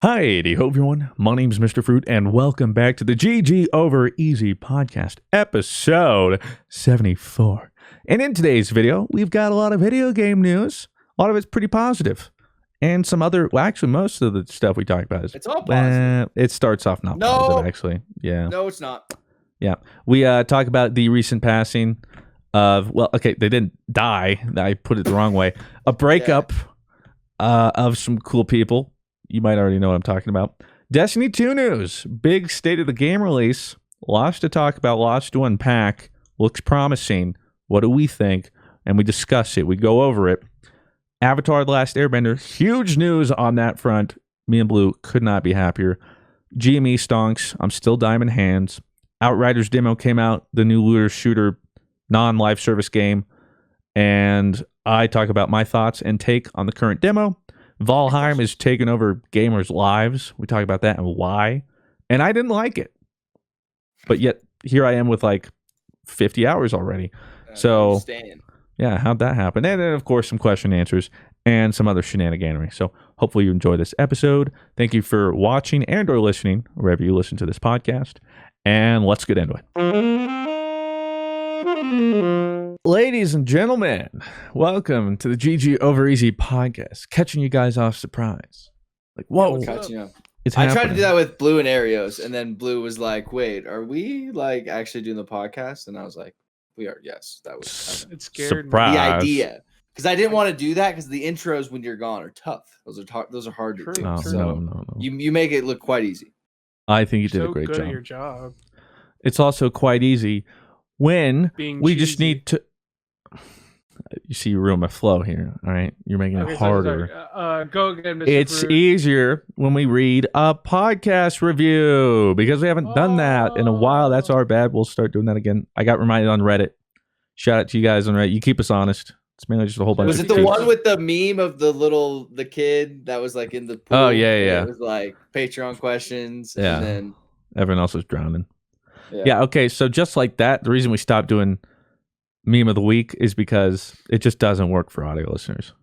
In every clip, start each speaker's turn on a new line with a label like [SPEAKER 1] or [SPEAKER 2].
[SPEAKER 1] Hi, hope everyone. My name's Mr. Fruit, and welcome back to the GG Over Easy podcast, episode 74. And in today's video, we've got a lot of video game news. A lot of it's pretty positive. And some other, well, actually, most of the stuff we talk about is...
[SPEAKER 2] It's all positive.
[SPEAKER 1] It starts off not positive, actually. Yeah.
[SPEAKER 2] No, it's not.
[SPEAKER 1] Yeah. We talk about the recent passing of, well, okay, they didn't die. I put it the wrong way. A breakup of some cool people. You might already know what I'm talking about. Destiny 2 news. Big state of the game release. Lots to talk about. Lots to unpack. Looks promising. What do we think? And we discuss it. We go over it. Avatar: The Last Airbender. Huge news on that front. Me and Blue could not be happier. GME stonks. I'm still diamond hands. Outriders demo came out. The new looter shooter non-live service game. And I talk about my thoughts and take on the current demo. Valheim is taking over gamers' lives. We talk about that and why. And I didn't like it. But yet, here I am with like 50 hours already. So, yeah, how'd that happen? And then, of course, some question and answers and some other shenaniganery. So, hopefully you enjoy this episode. Thank you for watching and or listening, wherever you listen to this podcast. And let's get into it. Ladies and gentlemen, welcome to the GG Over Easy podcast. Catching you guys off surprise. Like, whoa.
[SPEAKER 2] It's I tried to do that with Blue and Arios, and then Blue was like, wait, are we like actually doing the podcast? And I was like, we are. Yes, that was
[SPEAKER 3] it scared
[SPEAKER 2] me. The idea. Because I didn't want to do that because the intros when you're gone are tough. Those are hard to do.
[SPEAKER 1] No,
[SPEAKER 2] so
[SPEAKER 1] no.
[SPEAKER 2] You make it look quite easy.
[SPEAKER 1] I think you did a great
[SPEAKER 3] good
[SPEAKER 1] job.
[SPEAKER 3] At your job.
[SPEAKER 1] It's also quite easy when
[SPEAKER 3] Being
[SPEAKER 1] we
[SPEAKER 3] cheesy.
[SPEAKER 1] just need to. You see, you ruin my flow here. All right, you're making it harder.
[SPEAKER 3] Go again, Mr.
[SPEAKER 1] It's
[SPEAKER 3] Fruit.
[SPEAKER 1] easier when we read a podcast review because we haven't done that in a while. That's our bad. We'll start doing that again. I got reminded on Reddit. Shout out to you guys on Reddit. You keep us honest. It's mainly just a whole bunch.
[SPEAKER 2] Was
[SPEAKER 1] of
[SPEAKER 2] it the
[SPEAKER 1] tweets.
[SPEAKER 2] one with the meme of the kid that was like in the pool?
[SPEAKER 1] Oh yeah.
[SPEAKER 2] It was like Patreon questions.
[SPEAKER 1] Yeah.
[SPEAKER 2] And then
[SPEAKER 1] everyone else was drowning. Yeah. Okay. So just like that, the reason we stopped doing meme of the week is because it just doesn't work for audio listeners.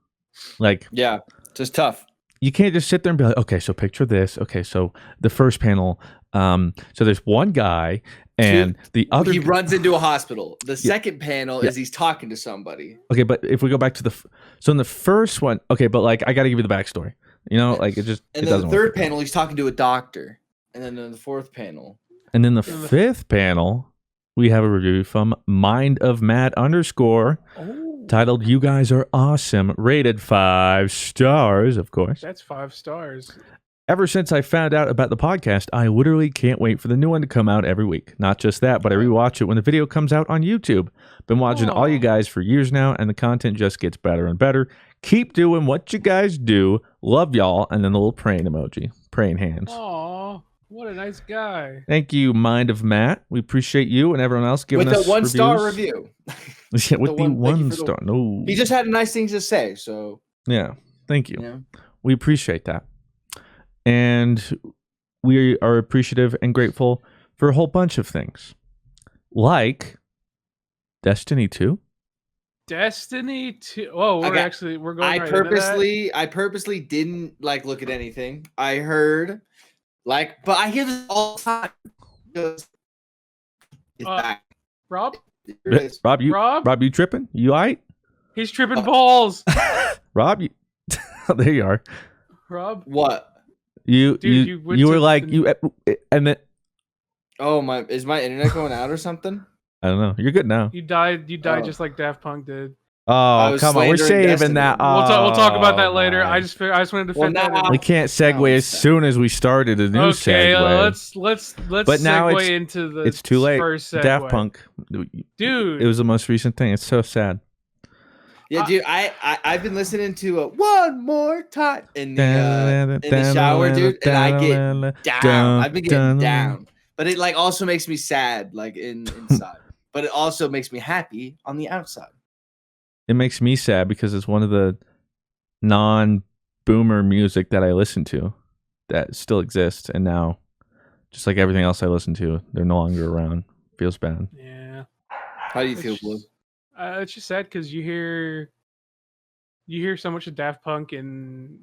[SPEAKER 1] Like,
[SPEAKER 2] yeah, just tough.
[SPEAKER 1] You can't just sit there and be like, okay, so picture this. Okay, so the first panel, so there's one guy and the other.
[SPEAKER 2] He runs into a hospital. The second panel is he's talking to somebody.
[SPEAKER 1] Okay, but if we go back to so in the first one, okay, but like I got to give you the backstory. You know, like it just.
[SPEAKER 2] And
[SPEAKER 1] it
[SPEAKER 2] then the third
[SPEAKER 1] work.
[SPEAKER 2] panel, he's talking to a doctor. And then in the fourth panel.
[SPEAKER 1] And then the fifth panel, we have a review from Mind of Matt _ titled "You Guys Are Awesome," rated 5 stars, of course.
[SPEAKER 3] That's 5 stars.
[SPEAKER 1] Ever since I found out about the podcast, I literally can't wait for the new one to come out every week. Not just that, but I rewatch it when the video comes out on YouTube. Been watching all you guys for years now, and the content just gets better and better. Keep doing what you guys do. Love y'all. And then the little praying emoji. Praying hands.
[SPEAKER 3] Aw, what a nice guy.
[SPEAKER 1] Thank you, Mind of Matt. We appreciate you and everyone else giving us
[SPEAKER 2] with a 1-star
[SPEAKER 1] reviews.
[SPEAKER 2] review.
[SPEAKER 1] Yeah, with the 1 star. No.
[SPEAKER 2] He just had nice things to say, so.
[SPEAKER 1] Yeah, thank you.
[SPEAKER 2] Yeah.
[SPEAKER 1] We appreciate that. And we are appreciative and grateful for a whole bunch of things. Like Destiny 2.
[SPEAKER 3] Destiny 2. Oh, we're going
[SPEAKER 2] I
[SPEAKER 3] right
[SPEAKER 2] purposely didn't like look at anything. I heard but I hear this all the time. It's back.
[SPEAKER 3] Rob,
[SPEAKER 1] Rob, you tripping? You all right?
[SPEAKER 3] He's tripping balls.
[SPEAKER 1] Rob, there you are.
[SPEAKER 3] Rob,
[SPEAKER 2] what?
[SPEAKER 1] You were like and then.
[SPEAKER 2] Oh is my internet going out or something?
[SPEAKER 1] I don't know. You're good now.
[SPEAKER 3] You died just like Daft Punk did.
[SPEAKER 1] Oh, come on. We're saving
[SPEAKER 2] Destiny.
[SPEAKER 1] that.
[SPEAKER 3] We'll talk about that later. I just wanted to defend that.
[SPEAKER 1] We can't segue as soon as we started a new segue.
[SPEAKER 3] Let's
[SPEAKER 1] but now
[SPEAKER 3] segue into the
[SPEAKER 1] it's too late.
[SPEAKER 3] First segue.
[SPEAKER 1] Daft Punk.
[SPEAKER 3] Dude.
[SPEAKER 1] It was the most recent thing. It's so sad.
[SPEAKER 2] Yeah, dude, I've been listening to One More Time in the shower, dude, and I get down. I've been getting down. But it like also makes me sad, like inside. But it also makes me happy on the outside.
[SPEAKER 1] It makes me sad because it's one of the non-boomer music that I listen to that still exists, and now, just like everything else I listen to, they're no longer around. Feels bad.
[SPEAKER 3] Yeah.
[SPEAKER 2] How do you feel, Blue?
[SPEAKER 3] It's just sad because you hear so much of Daft Punk in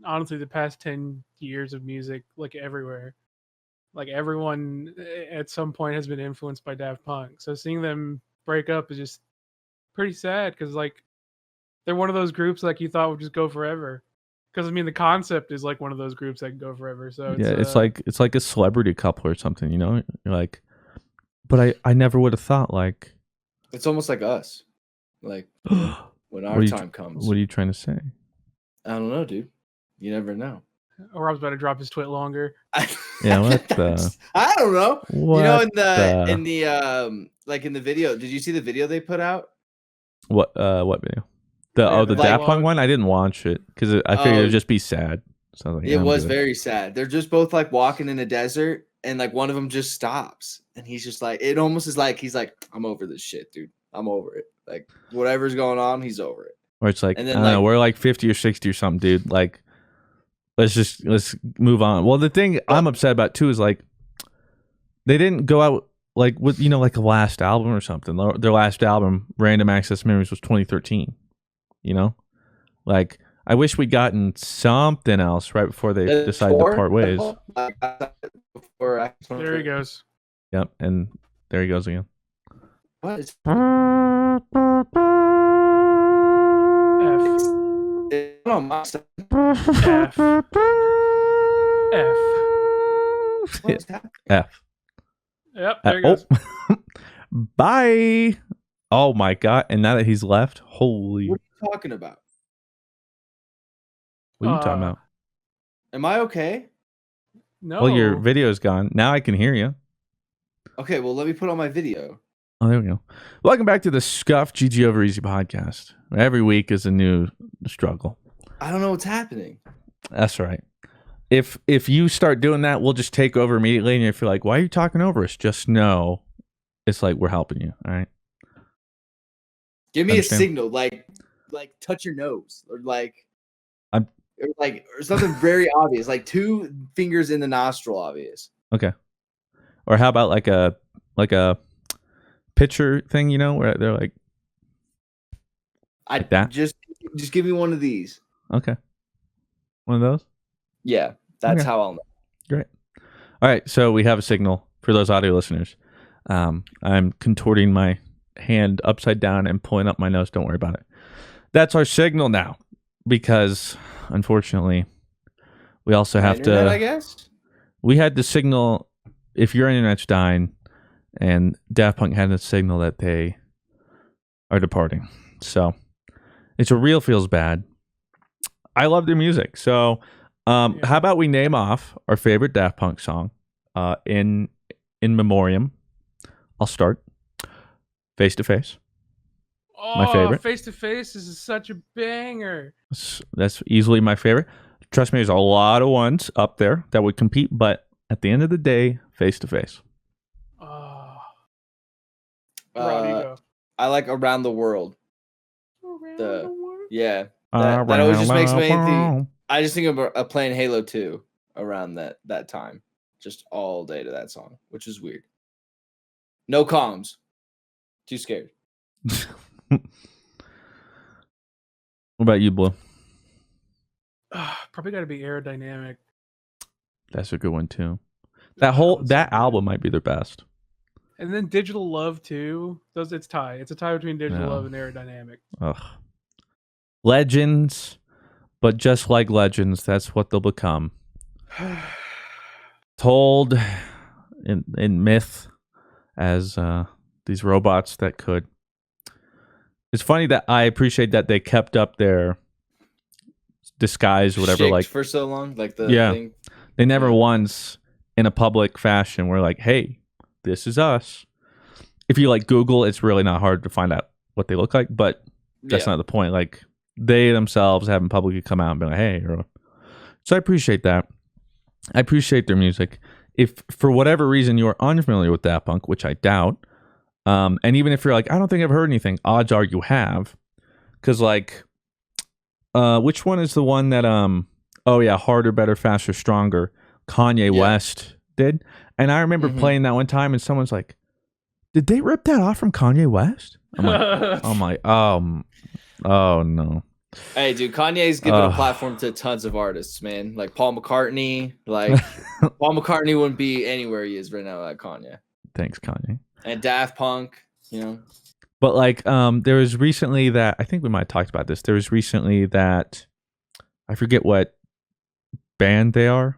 [SPEAKER 3] honestly the past 10 years of music, like everywhere. Like everyone at some point has been influenced by Daft Punk. So seeing them break up is just pretty sad because like they're one of those groups like you thought would just go forever. Because I mean the concept is like one of those groups that can go forever. So
[SPEAKER 1] Yeah, it's like a celebrity couple or something, you know? You're like, but I never would have thought like
[SPEAKER 2] It's almost like us. Like when our time comes.
[SPEAKER 1] What are you trying to say?
[SPEAKER 2] I don't know, dude. You never know.
[SPEAKER 3] or I was about to drop his twit longer.
[SPEAKER 1] Yeah, what the?
[SPEAKER 2] I don't know.
[SPEAKER 1] What
[SPEAKER 2] you know, in the like in the video, did you see the video they put out?
[SPEAKER 1] What video? The Daft Punk one? I didn't watch it because I figured it would just be sad. So like,
[SPEAKER 2] it was very sad. They're just both like walking in a desert, and like one of them just stops, and he's just like, it almost is like he's like, I'm over this shit, dude. I'm over it. Like whatever's going on, he's over it.
[SPEAKER 1] Or it's like, and then, I don't know, we're like 50 or 60 or something, dude. Like, let's move on. Well, the thing I'm upset about too is like they didn't go out like with like a last album or something. Their last album, Random Access Memories, was 2013. Like I wish we'd gotten something else right before they decided to part ways.
[SPEAKER 3] There he goes.
[SPEAKER 1] Yep, and there he goes again.
[SPEAKER 2] What is
[SPEAKER 3] F.
[SPEAKER 1] F.
[SPEAKER 3] Yep, there he goes.
[SPEAKER 1] Bye. Oh my god! And now that he's left, holy!
[SPEAKER 2] What are you talking about?
[SPEAKER 1] What are you talking about?
[SPEAKER 2] Am I okay?
[SPEAKER 3] No.
[SPEAKER 1] Well, your video's gone. Now I can hear you.
[SPEAKER 2] Okay, well, let me put on my video.
[SPEAKER 1] Oh, there we go. Welcome back to the Scuff GG Over Easy podcast. Every week is a new struggle.
[SPEAKER 2] I don't know what's happening.
[SPEAKER 1] That's right. If you start doing that, we'll just take over immediately. And if you're like, why are you talking over us? Just know it's like we're helping you. All right.
[SPEAKER 2] Give me a signal, like touch your nose, or or something very obvious, like 2 fingers in the nostril, obvious.
[SPEAKER 1] Okay. Or how about like a picture thing, where they're like that.
[SPEAKER 2] Just give me one of these.
[SPEAKER 1] Okay. One of those?
[SPEAKER 2] Yeah, that's how I'll know.
[SPEAKER 1] Great. All right, so we have a signal for those audio listeners. I'm contorting my hand upside down and pulling up my nose. Don't worry about it. That's our signal now, because unfortunately, we also have
[SPEAKER 2] internet, I guess
[SPEAKER 1] we had the signal. If your internet's dying, and Daft Punk had a signal that they are departing, so it's a real feels bad. I love their music, so how about we name off our favorite Daft Punk song in memoriam. I'll start. Face to Face.
[SPEAKER 3] Oh,
[SPEAKER 1] my favorite.
[SPEAKER 3] Face to Face is such a banger.
[SPEAKER 1] That's easily my favorite. Trust me, there's a lot of ones up there that would compete, but at the end of the day, Face to Face.
[SPEAKER 2] I like Around the World.
[SPEAKER 3] Around the World?
[SPEAKER 2] Yeah. That always just makes me think. I just think of playing Halo 2 around that time. Just all day to that song, which is weird. No comms. Too scared.
[SPEAKER 1] What about you, Blue?
[SPEAKER 3] Probably got to be Aerodynamic.
[SPEAKER 1] That's a good one too. That album might be their best.
[SPEAKER 3] And then Digital Love too. It's a tie. It's a tie between Digital Love and Aerodynamic.
[SPEAKER 1] Ugh. Legends, but just like legends, that's what they'll become. Told in myth as these robots that could. It's funny that I appreciate that they kept up their disguise or whatever, like
[SPEAKER 2] for so long, like the thing.
[SPEAKER 1] They never once in a public fashion were like, hey, this is us. If you like Google, it's really not hard to find out what they look like, but that's not the point. Like they themselves haven't publicly come out and been like, hey, so I appreciate that. I appreciate their music. If for whatever reason you are unfamiliar with Daft Punk, which I doubt, and even if you're like, I don't think I've heard anything, odds are you have, because like, which one is the one that Harder, Better, Faster, Stronger, Kanye West did? And I remember playing that one time, and someone's like, did they rip that off from Kanye West? I'm like, oh no.
[SPEAKER 2] Hey, dude, Kanye's giving a platform to tons of artists, man. Like Paul McCartney. Like Paul McCartney wouldn't be anywhere he is right now without Kanye.
[SPEAKER 1] Thanks, Kanye.
[SPEAKER 2] And Daft Punk, you know.
[SPEAKER 1] But like, there was recently that I think we might have talked about this. There was recently that I forget what band they are.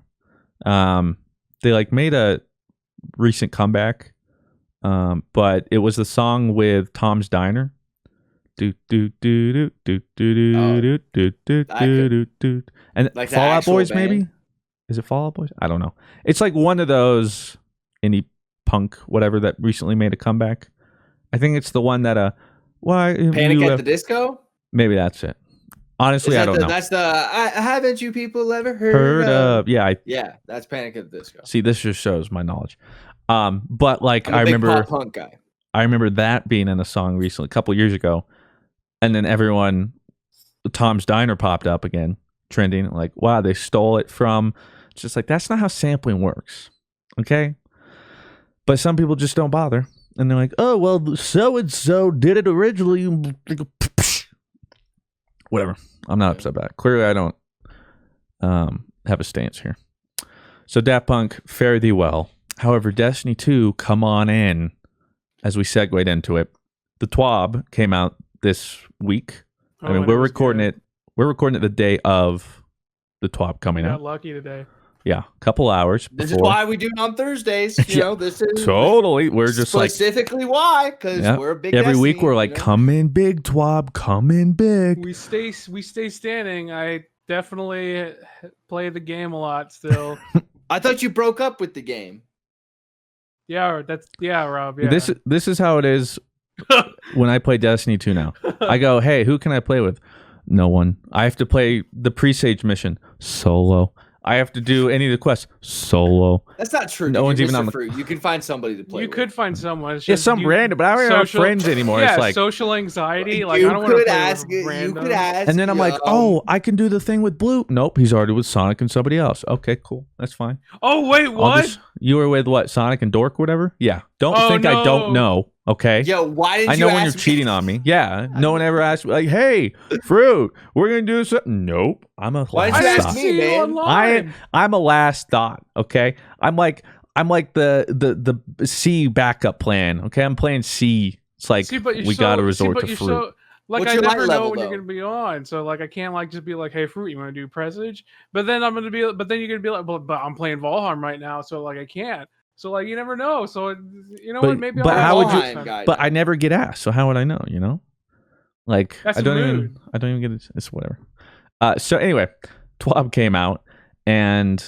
[SPEAKER 1] They like made a recent comeback, but it was the song with Tom's Diner. And
[SPEAKER 2] Like the
[SPEAKER 1] Fall Out
[SPEAKER 2] actual
[SPEAKER 1] Boys,
[SPEAKER 2] band?
[SPEAKER 1] maybe? Is it Fall Out Boys? I don't know. It's like one of those indie punk, whatever, that recently made a comeback. I think it's the one that
[SPEAKER 2] Panic at the Disco?
[SPEAKER 1] maybe that's it. Honestly, I don't know.
[SPEAKER 2] That's haven't you people ever
[SPEAKER 1] Heard of? Yeah,
[SPEAKER 2] yeah, that's Panic at the Disco.
[SPEAKER 1] see, this just shows my knowledge. But like
[SPEAKER 2] I'm a
[SPEAKER 1] I
[SPEAKER 2] big
[SPEAKER 1] remember
[SPEAKER 2] pop punk guy.
[SPEAKER 1] I remember that being in a song recently, a couple years ago, and then Tom's Diner popped up again, trending. Like, wow, they stole it from. It's just like, that's not how sampling works, okay? But some people just don't bother, and they're like, oh well, so and so did it originally. Whatever. I'm not upset about it. Clearly, I don't have a stance here. So Daft Punk, fare thee well. However, Destiny 2, come on in. As we segued into it, the TWAB came out this week. I mean, we're recording it. We're recording it the day of the TWAB coming out.
[SPEAKER 3] Got lucky today.
[SPEAKER 1] Yeah, a couple hours before.
[SPEAKER 2] This is why we do it on Thursdays. You know, this is
[SPEAKER 1] totally. We're just
[SPEAKER 2] specifically why, because we're a big.
[SPEAKER 1] Every
[SPEAKER 2] Destiny,
[SPEAKER 1] week we're like, come in big, TWAB, come in big.
[SPEAKER 3] We stay standing. I definitely play the game a lot still.
[SPEAKER 2] I thought you broke up with the game.
[SPEAKER 3] Yeah, Rob. Yeah.
[SPEAKER 1] This is how it is when I play Destiny 2 now. I go, hey, who can I play with? No one. I have to play the presage mission solo. I have to do any of the quests solo.
[SPEAKER 2] That's not true.
[SPEAKER 1] No one's even on the.
[SPEAKER 2] Fruit. You can find somebody to play.
[SPEAKER 3] You
[SPEAKER 2] with.
[SPEAKER 3] could find someone. It's
[SPEAKER 1] Yeah,
[SPEAKER 3] just
[SPEAKER 1] some random, but I don't have friends anymore.
[SPEAKER 3] Yeah,
[SPEAKER 1] it's like
[SPEAKER 3] social anxiety. Like
[SPEAKER 2] you
[SPEAKER 3] I don't want to
[SPEAKER 2] could
[SPEAKER 3] play
[SPEAKER 2] ask.
[SPEAKER 3] with
[SPEAKER 2] You
[SPEAKER 3] random.
[SPEAKER 2] could ask.
[SPEAKER 1] and then I'm like, oh, I can do the thing with Blue. Nope, he's already with Sonic and somebody else. Okay, cool, that's fine.
[SPEAKER 3] Oh wait, what?
[SPEAKER 1] You were with what? Sonic and Dork, whatever. Yeah. Don't think
[SPEAKER 3] no.
[SPEAKER 1] I don't know. Okay.
[SPEAKER 2] Yo, why didn't
[SPEAKER 1] I
[SPEAKER 2] you
[SPEAKER 1] know when
[SPEAKER 2] ask
[SPEAKER 1] you're
[SPEAKER 2] me?
[SPEAKER 1] cheating on me. Yeah. No one ever asked me like, "Hey, Fruit, we're gonna do something." Nope. I'm a
[SPEAKER 2] Why
[SPEAKER 1] last
[SPEAKER 2] did you ask
[SPEAKER 1] thought.
[SPEAKER 2] me, man?
[SPEAKER 1] I'm a last thought. Okay. I'm like the C backup plan. Okay. I'm playing C. It's like we got to resort to Fruit.
[SPEAKER 3] Like
[SPEAKER 2] What's
[SPEAKER 3] I
[SPEAKER 2] your
[SPEAKER 3] never
[SPEAKER 2] light
[SPEAKER 3] know
[SPEAKER 2] level,
[SPEAKER 3] when you're
[SPEAKER 2] though?
[SPEAKER 3] gonna be on, so like I can't like just be like, "Hey, Fruit, you want to do Presage?" But then I'm gonna be, but then you're gonna be like, "But I'm playing Valheim right now, so like I can't." So like you never know. So you know what? Maybe.
[SPEAKER 1] But how would you?
[SPEAKER 2] Valheim guy,
[SPEAKER 1] But I never get asked, so how would I know? You know, like
[SPEAKER 3] That's
[SPEAKER 1] I don't
[SPEAKER 3] rude.
[SPEAKER 1] even get it. It's whatever. So anyway, TWAB came out and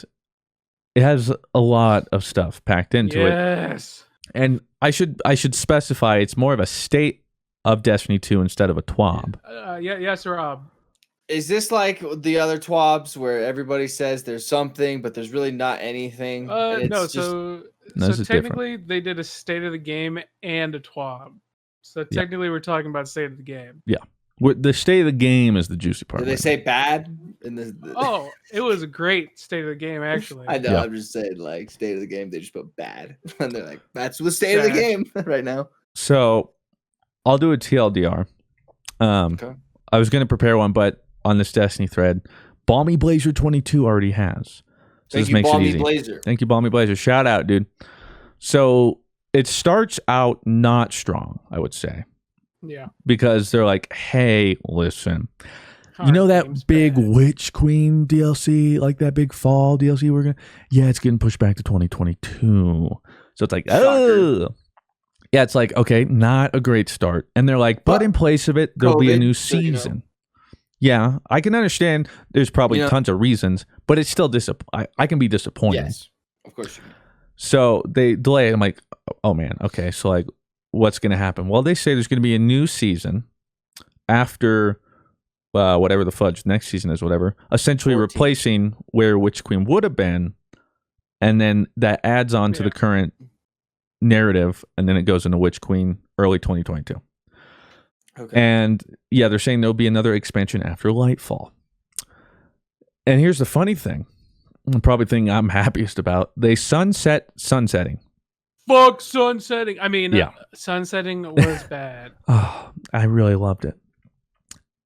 [SPEAKER 1] it has a lot of stuff packed into it.
[SPEAKER 3] Yes.
[SPEAKER 1] And I should specify it's more of a state of Destiny 2 instead of a TWAB.
[SPEAKER 3] Yes, Rob.
[SPEAKER 2] Is this like the other TWABs where everybody says there's something, but there's really not anything? and it's
[SPEAKER 3] No.
[SPEAKER 2] just-
[SPEAKER 3] So
[SPEAKER 1] this is
[SPEAKER 3] technically, they did a state of the game and a TWAB. So technically, we're talking about state of the game.
[SPEAKER 1] The state of the game is the juicy part.
[SPEAKER 2] Did they
[SPEAKER 1] right
[SPEAKER 2] say bad? In the,
[SPEAKER 3] Oh, it was a great state of the game, actually.
[SPEAKER 2] I know.
[SPEAKER 1] Yeah.
[SPEAKER 2] I'm just saying, like state of the game. They just put bad, and they're like, "That's the state of the
[SPEAKER 3] Sad.
[SPEAKER 2] game right now."
[SPEAKER 1] So I'll do a TLDR.
[SPEAKER 2] Okay.
[SPEAKER 1] I was going to prepare one, but on this Destiny thread, Balmy Blazer 22 already has. So
[SPEAKER 2] Thank
[SPEAKER 1] this
[SPEAKER 2] you,
[SPEAKER 1] makes it
[SPEAKER 2] Balmy
[SPEAKER 1] easy.
[SPEAKER 2] Blazer.
[SPEAKER 1] Thank you, Balmy Blazer. Shout out, dude. So it starts out not strong, I would say,
[SPEAKER 3] Yeah.
[SPEAKER 1] because they're like, hey, listen, you
[SPEAKER 3] Hard
[SPEAKER 1] know that
[SPEAKER 3] game's
[SPEAKER 1] big
[SPEAKER 3] bad.
[SPEAKER 1] Witch Queen DLC, like that big fall DLC it's getting pushed back to 2022. So it's like, oh. Yeah, it's like, okay, not a great start. And they're like, but in place of it, there'll be a
[SPEAKER 2] COVID,
[SPEAKER 1] new
[SPEAKER 2] so, you know.
[SPEAKER 1] season. Yeah, I can understand there's probably tons of reasons, but it's still I can be disappointed.
[SPEAKER 2] Yes, of course you can.
[SPEAKER 1] So they delay it. I'm like, oh man, okay. So like, what's going to happen? Well, they say there's going to be a new season after whatever the fudge next season is, whatever, essentially
[SPEAKER 2] 14.
[SPEAKER 1] replacing where Witch Queen would have been. And then that adds on to the current narrative. And then it goes into Witch Queen early 2022.
[SPEAKER 2] Okay.
[SPEAKER 1] And yeah, they're saying there'll be another expansion after Lightfall. And here's the funny thing, the probably thing I'm happiest about. They sunsetting.
[SPEAKER 3] Fuck sunsetting. I mean,
[SPEAKER 1] Yeah.
[SPEAKER 3] sunsetting was bad.
[SPEAKER 1] Oh, I really loved it.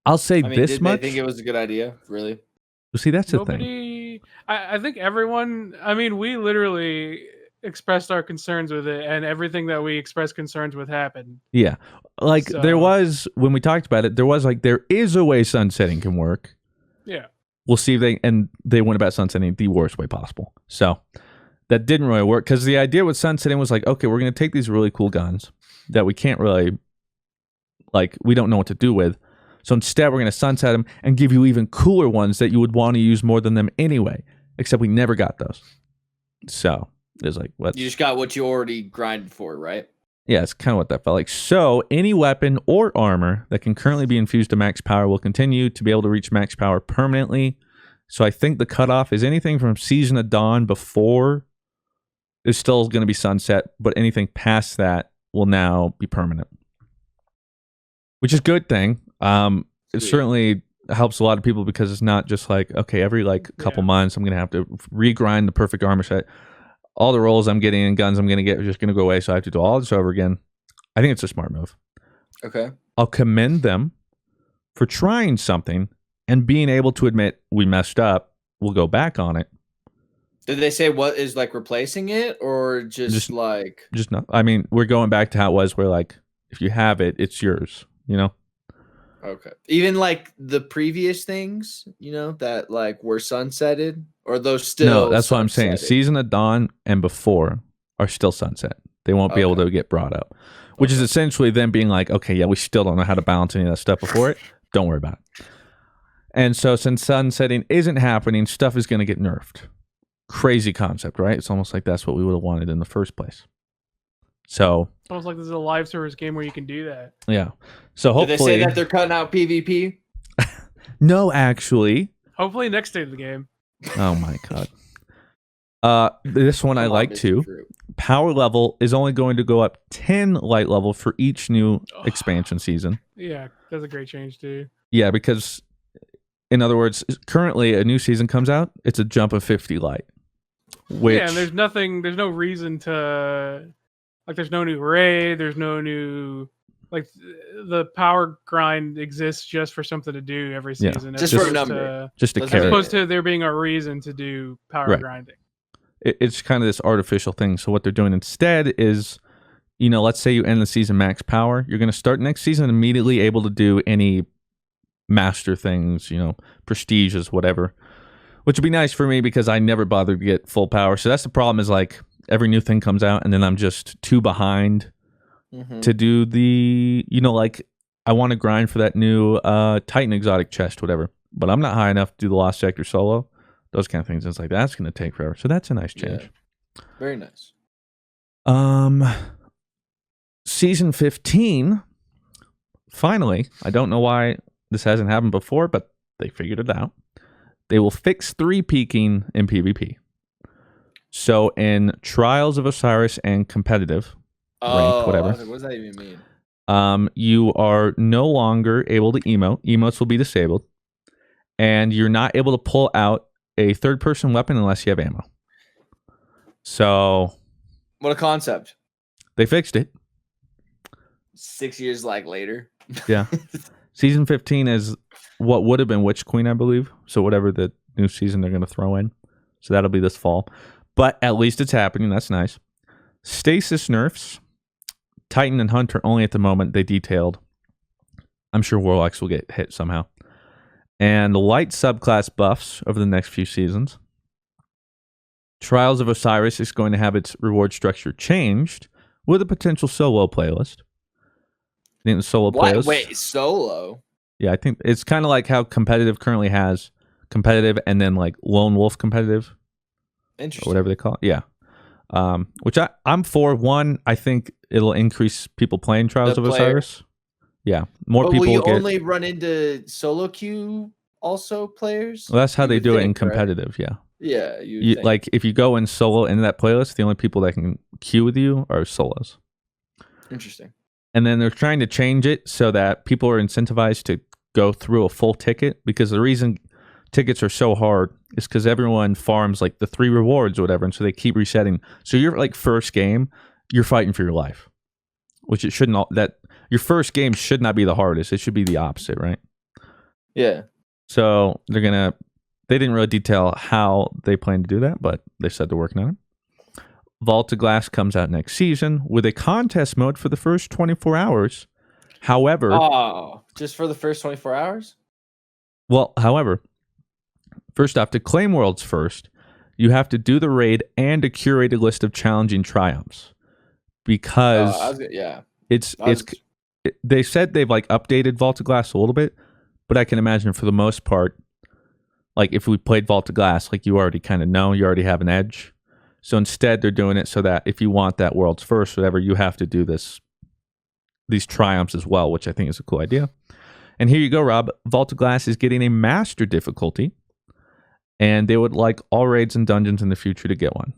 [SPEAKER 1] I'll say
[SPEAKER 2] I mean,
[SPEAKER 1] this
[SPEAKER 2] did
[SPEAKER 1] much.
[SPEAKER 2] they think it was a good idea? Really?
[SPEAKER 1] See, that's the thing.
[SPEAKER 3] Nobody. I think everyone. I mean, we literally expressed our concerns with it, and everything that we expressed concerns with happened.
[SPEAKER 1] Yeah. Like there
[SPEAKER 3] So-
[SPEAKER 1] was, when we talked about it, there was like, there is a way sunsetting can work.
[SPEAKER 3] Yeah.
[SPEAKER 1] We'll see if they went about sunsetting the worst way possible. So that didn't really work because the idea with sunsetting was like, okay, we're going to take these really cool guns that we can't really, like, we don't know what to do with. So instead, we're going to sunset them and give you even cooler ones that you would want to use more than them anyway. Except we never got those. So there's like, what?
[SPEAKER 2] You just got what you already grinded for, right?
[SPEAKER 1] Yeah, it's kind of what that felt like. So any weapon or armor that can currently be infused to max power will continue to be able to reach max power permanently. So I think the cutoff is anything from Season of Dawn before is still going to be sunset, but anything past that will now be permanent. Which is a good thing. It certainly helps a lot of people because it's not just like, okay, every like couple months I'm going to have to regrind the perfect armor set. All the rolls I'm getting and guns I'm going to get are just going to go away, so I have to do all this over again. I think it's a smart move.
[SPEAKER 2] Okay.
[SPEAKER 1] I'll commend them for trying something and being able to admit we messed up. We'll go back on it.
[SPEAKER 2] Did they say what is like replacing it or just like...
[SPEAKER 1] Just not. I mean, we're going back to how it was where like, if you have it, it's yours, you know?
[SPEAKER 2] Okay. Even like the previous things, you know, that like were sunsetted, or those still...
[SPEAKER 1] No, that's what I'm saying.
[SPEAKER 2] sunsetted?
[SPEAKER 1] Season of Dawn and before are still sunset. They won't be able to get brought up, which is essentially them being like, okay, yeah, we still don't know how to balance any of that stuff before it. Don't worry about it. And so since sunsetting isn't happening, stuff is going to get nerfed. Crazy concept, right? It's almost like that's what we would have wanted in the first place. So
[SPEAKER 3] It's almost like this is a live service game where you can do that.
[SPEAKER 1] yeah. So
[SPEAKER 2] Did
[SPEAKER 1] hopefully,
[SPEAKER 2] they say that they're cutting out PvP?
[SPEAKER 1] no, actually.
[SPEAKER 3] Hopefully next day of the game.
[SPEAKER 1] Oh my god. This one I
[SPEAKER 2] Come on,
[SPEAKER 1] like
[SPEAKER 2] Mr.
[SPEAKER 1] too.
[SPEAKER 2] Fruit.
[SPEAKER 1] Power level is only going to go up 10 light level for each new expansion season.
[SPEAKER 3] Yeah, that's a great change too.
[SPEAKER 1] Yeah, because in other words, currently a new season comes out, it's a jump of 50 light. Which,
[SPEAKER 3] Yeah, and there's no reason to, like, there's no new raid, there's no new, like, the power grind exists just for something to do every
[SPEAKER 1] Yeah.
[SPEAKER 3] season.
[SPEAKER 2] Just
[SPEAKER 3] as
[SPEAKER 2] for a
[SPEAKER 3] opposed
[SPEAKER 2] number.
[SPEAKER 3] to-
[SPEAKER 1] just a
[SPEAKER 2] As
[SPEAKER 3] As
[SPEAKER 1] carrot.
[SPEAKER 3] opposed to there being a reason to do power
[SPEAKER 1] Right.
[SPEAKER 3] grinding.
[SPEAKER 1] It's kind of this artificial thing. So what they're doing instead is, you know, let's say you end the season max power, you're going to start next season immediately able to do any master things, you know, prestiges, whatever, which would be nice for me because I never bothered to get full power. So that's the problem, is like every new thing comes out and then I'm just too behind to do the, you know, like I want to grind for that new Titan exotic chest, whatever, but I'm not high enough to do the Lost Sector solo, those kind of things. It's like, that's going to take forever. So that's a nice change.
[SPEAKER 2] Yeah. Very nice.
[SPEAKER 1] Season 15, finally, I don't know why this hasn't happened before, but they figured it out. They will fix 3 peaking in PvP. So in Trials of Osiris and competitive, ranked, whatever,
[SPEAKER 2] I was like, what does that even mean?
[SPEAKER 1] you are no longer able to emote. Emotes will be disabled. And you're not able to pull out a third-person weapon unless you have ammo. So
[SPEAKER 2] What a concept.
[SPEAKER 1] they fixed it.
[SPEAKER 2] 6 years like later.
[SPEAKER 1] Yeah. Season 15 is what would have been Witch Queen, I believe. So whatever the new season they're going to throw in. So that'll be this fall. But at least it's happening. That's nice. Stasis nerfs. Titan and Hunter only at the moment. They detailed. I'm sure Warlocks will get hit somehow. And light subclass buffs over the next few seasons. Trials of Osiris is going to have its reward structure changed with a potential solo playlist. I think the solo playlist.
[SPEAKER 2] Wait, solo?
[SPEAKER 1] Yeah, I think it's kind of like how competitive currently has competitive and then like lone wolf competitive,
[SPEAKER 2] Interesting.
[SPEAKER 1] or whatever they call it. Yeah. Which I'm for. One, I think it'll increase people playing Trials
[SPEAKER 2] The
[SPEAKER 1] of
[SPEAKER 2] player.
[SPEAKER 1] Osiris. Yeah, more
[SPEAKER 2] But
[SPEAKER 1] people
[SPEAKER 2] will you
[SPEAKER 1] get.
[SPEAKER 2] only run into solo queue also players?
[SPEAKER 1] Well, that's how
[SPEAKER 2] You
[SPEAKER 1] they
[SPEAKER 2] would
[SPEAKER 1] do it in
[SPEAKER 2] think, right?
[SPEAKER 1] competitive. Yeah,
[SPEAKER 2] Yeah, you, think.
[SPEAKER 1] like if you go in solo into that playlist, the only people that can queue with you are solos.
[SPEAKER 2] Interesting.
[SPEAKER 1] And then they're trying to change it so that people are incentivized to go through a full ticket, because the reason tickets are so hard is because everyone farms like the 3 rewards or whatever, and so they keep resetting. So your like first game, you're fighting for your life, which it shouldn't. That your first game should not be the hardest. It should be the opposite, right?
[SPEAKER 2] Yeah.
[SPEAKER 1] So they didn't really detail how they plan to do that, but they said they're working on it. Vault of Glass comes out next season with a contest mode for the first 24 hours. However,
[SPEAKER 2] just for the first 24 hours?
[SPEAKER 1] however, first off, to claim worlds first, you have to do the raid and a curated list of challenging triumphs. Because they said they've like updated Vault of Glass a little bit, but I can imagine for the most part, like if we played Vault of Glass, like you already kind of know, you already have an edge. So instead, they're doing it so that if you want that world's first, whatever, you have to do these triumphs as well, which I think is a cool idea. And here you go, Rob. Vault of Glass is getting a master difficulty, and they would like all raids and dungeons in the future to get one.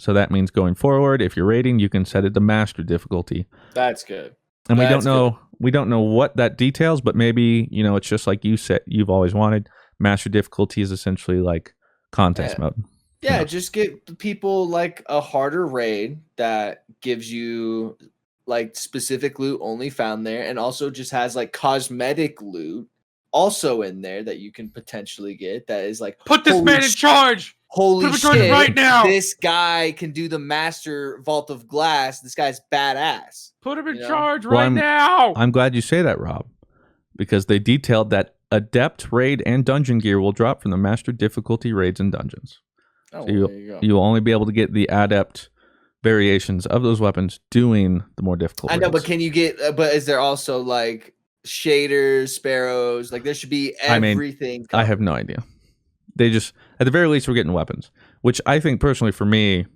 [SPEAKER 1] So that means going forward, if you're raiding, you can set it to master difficulty.
[SPEAKER 2] That's good.
[SPEAKER 1] And we don't know what that details, but maybe, it's just like you said, you've always wanted. Master difficulty is essentially like contest mode.
[SPEAKER 2] Yeah, just get people like a harder raid that gives you like specific loot only found there, and also just has like cosmetic loot also in there that you can potentially get that is like,
[SPEAKER 3] put this man in charge.
[SPEAKER 2] Holy shit,
[SPEAKER 3] right now.
[SPEAKER 2] This guy can do the master Vault of Glass. This guy's badass.
[SPEAKER 3] Put him in charge now.
[SPEAKER 1] I'm glad you say that, Rob, because they detailed that adept raid and dungeon gear will drop from the master difficulty raids and dungeons.
[SPEAKER 2] Oh,
[SPEAKER 1] so
[SPEAKER 2] there you go.
[SPEAKER 1] You'll only be able to get the adept variations of those weapons doing the more difficult.
[SPEAKER 2] I know, but can you get? But is there also like shaders, sparrows? Like there should be everything.
[SPEAKER 1] I have no idea. They just, at the very least, we're getting weapons, which I think personally for me,